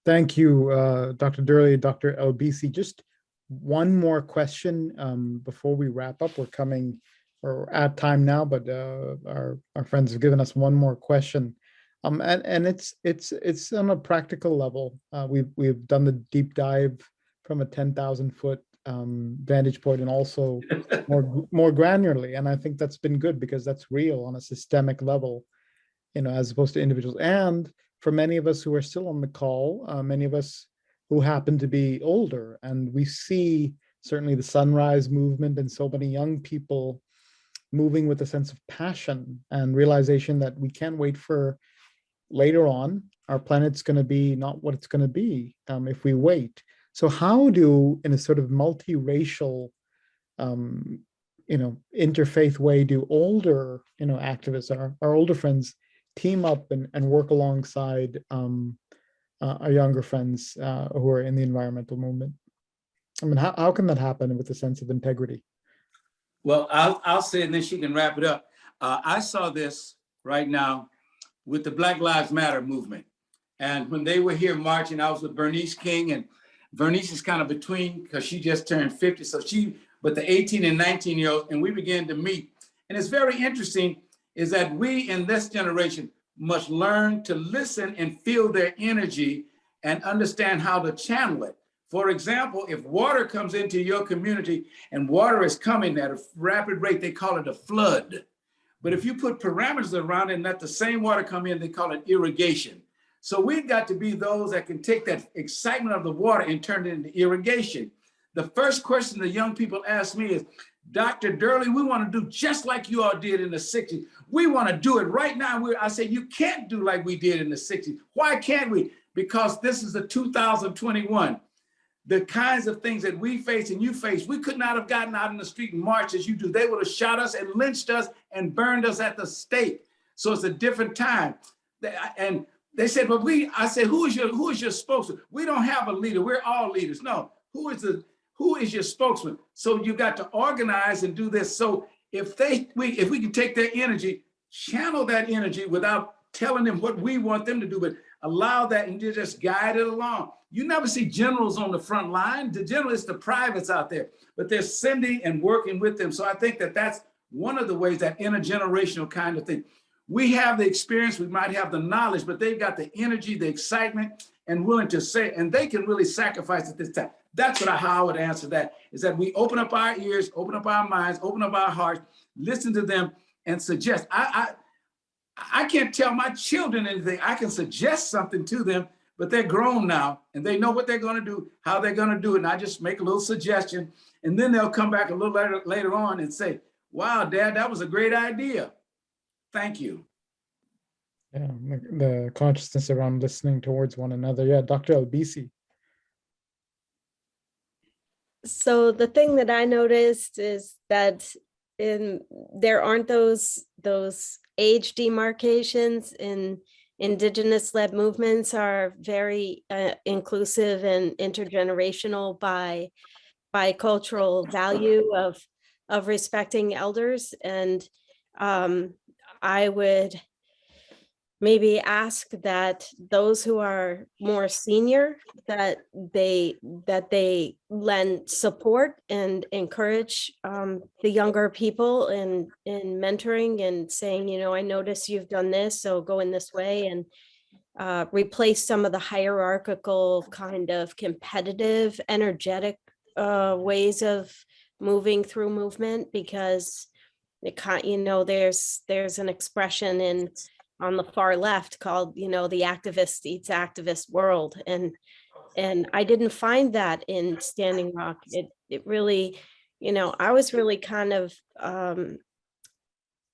Thank you, Dr. Durley, Dr. Elbisi. Just one more question before we wrap up. We're at time now, but our friends have given us one more question. And it's on a practical level. We've done the deep dive from a 10,000 foot vantage point, and also more granularly. And I think that's been good because that's real on a systemic level, as opposed to individuals. And for many of us who are still on the call, many of us who happen to be older, and we see certainly the Sunrise Movement and so many young people moving with a sense of passion and realization that we can't wait for later on. Our planet's going to be not what it's going to be if we wait. So how do, in a sort of multiracial, interfaith way, do older, activists, our older friends, team up and work alongside our younger friends who are in the environmental movement? I mean, how can that happen with a sense of integrity? Well, I'll say it and then she can wrap it up. I saw this right now with the Black Lives Matter movement. And when they were here marching, I was with Bernice King, and Bernice is kind of between because she just turned 50. So but the 18 and 19-year-olds, and we began to meet. And it's very interesting is that we in this generation must learn to listen and feel their energy and understand how to channel it. For example, if water comes into your community and water is coming at a rapid rate, they call it a flood. But if you put parameters around it and let the same water come in, they call it irrigation. So we've got to be those that can take that excitement of the water and turn it into irrigation. The first question the young people ask me is, Dr. Durley, we want to do just like you all did in the 60s. We want to do it right now. I say, you can't do like we did in the 60s. Why can't we? Because this is the 2021. The kinds of things that we face and you face, we could not have gotten out in the street and marched as you do. They would have shot us and lynched us and burned us at the stake. So it's a different time. And they said, but I said, who is your spokesman? We don't have a leader. We're all leaders. No, who is your spokesman? So you got to organize and do this. So if we can take their energy, channel that energy without telling them what we want them to do, but allow that and just guide it along. You never see generals on the front line. The general is the privates out there, but they're sending and working with them. So I think that that's one of the ways, that intergenerational kind of thing. We have the experience, we might have the knowledge, but they've got the energy, the excitement, and willing to say, and they can really sacrifice at this time. That's how I would answer that, is that we open up our ears, open up our minds, open up our hearts, listen to them and suggest. I can't tell my children anything. I can suggest something to them, but they're grown now and they know what they're going to do, how they're going to do it. And I just make a little suggestion, and then they'll come back a little later on and say, wow, Dad, that was a great idea. Thank you. Yeah, the consciousness around listening towards one another. Yeah, Dr. Albisi. So the thing that I noticed is that there aren't those age demarcations in Indigenous-led movements are very inclusive and intergenerational by cultural value of respecting elders. And I would maybe ask that those who are more senior, that they lend support and encourage the younger people in mentoring and saying, you know, I notice you've done this, so go in this way, and replace some of the hierarchical kind of competitive, energetic ways of moving through movement, because it can't, you know, there's an expression on the far left called, you know, the activist eats activist world. And I didn't find that in Standing Rock. It really, you know, I was really kind of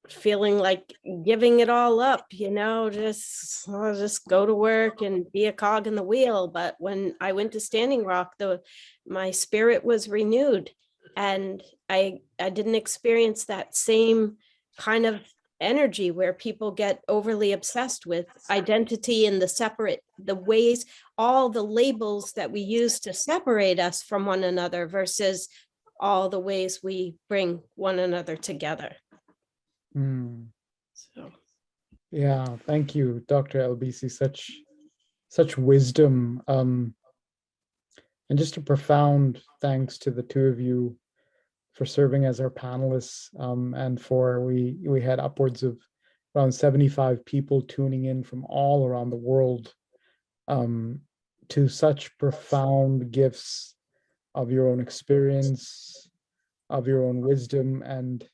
feeling like giving it all up, you know, just go to work and be a cog in the wheel. But when I went to Standing Rock, my spirit was renewed, and I didn't experience that same kind of energy where people get overly obsessed with identity and the ways, all the labels that we use to separate us from one another versus all the ways we bring one another together. So Yeah, thank you, Dr. Albisi. Such wisdom, and just a profound thanks to the two of you for serving as our panelists, and we had upwards of around 75 people tuning in from all around the world, to such profound gifts of your own experience, of your own wisdom, and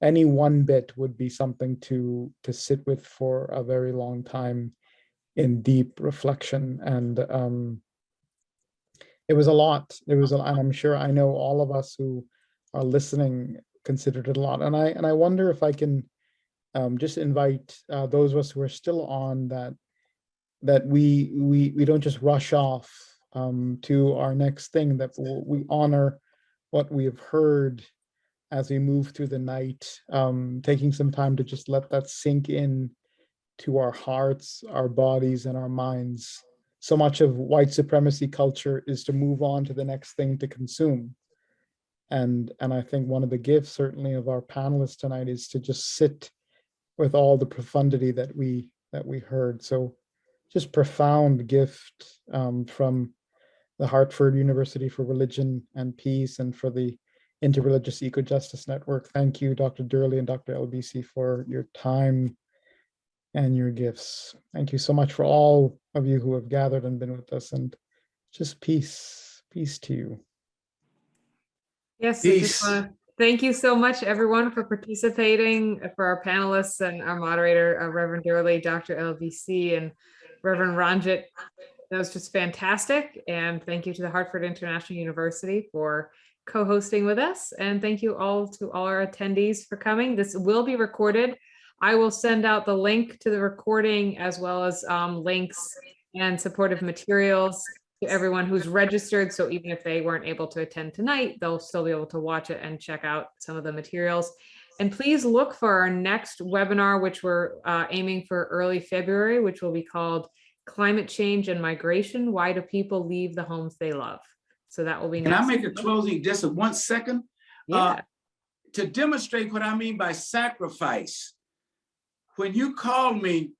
any one bit would be something to sit with for a very long time in deep reflection. And it was a lot. And I'm sure, I know all of us who are listening considered it a lot. And I wonder if I can just invite those of us who are still on, that we don't just rush off to our next thing, that we honor what we have heard as we move through the night, taking some time to just let that sink in to our hearts, our bodies, and our minds. So much of white supremacy culture is to move on to the next thing to consume. And I think one of the gifts, certainly, of our panelists tonight is to just sit with all the profundity that we heard. So just profound gift from the Hartford University for Religion and Peace, and for the Interreligious Eco-Justice Network. Thank you, Dr. Durley and Dr. LBC, for your time and your gifts. Thank you so much for all of you who have gathered and been with us, and just peace to you. Yes, I just want to thank you so much, everyone, for participating, for our panelists and our moderator, Reverend Durley, Dr. LBC, and Reverend Ranjit. That was just fantastic. And thank you to the Hartford International University for co-hosting with us. And thank you all to all our attendees for coming. This will be recorded. I will send out the link to the recording, as well as links and supportive materials to everyone who's registered. So even if they weren't able to attend tonight, they'll still be able to watch it and check out some of the materials. And please look for our next webinar, which we're aiming for early February, which will be called Climate Change and Migration. Why do people leave the homes they love? So that will be next. Can I make a closing just of 1 second? Yeah. To demonstrate what I mean by sacrifice. When you called me,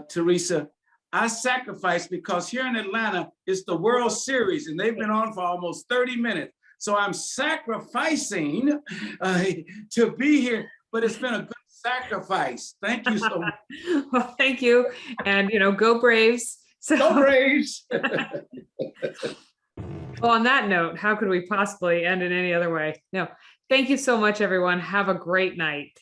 Teresa, I sacrificed because here in Atlanta, it's the World Series and they've been on for almost 30 minutes. So I'm sacrificing to be here, but it's been a good sacrifice. Thank you so much. Well, thank you. And, go Braves. So, Go Braves. well, on that note, how could we possibly end in any other way? No, thank you so much, everyone. Have a great night.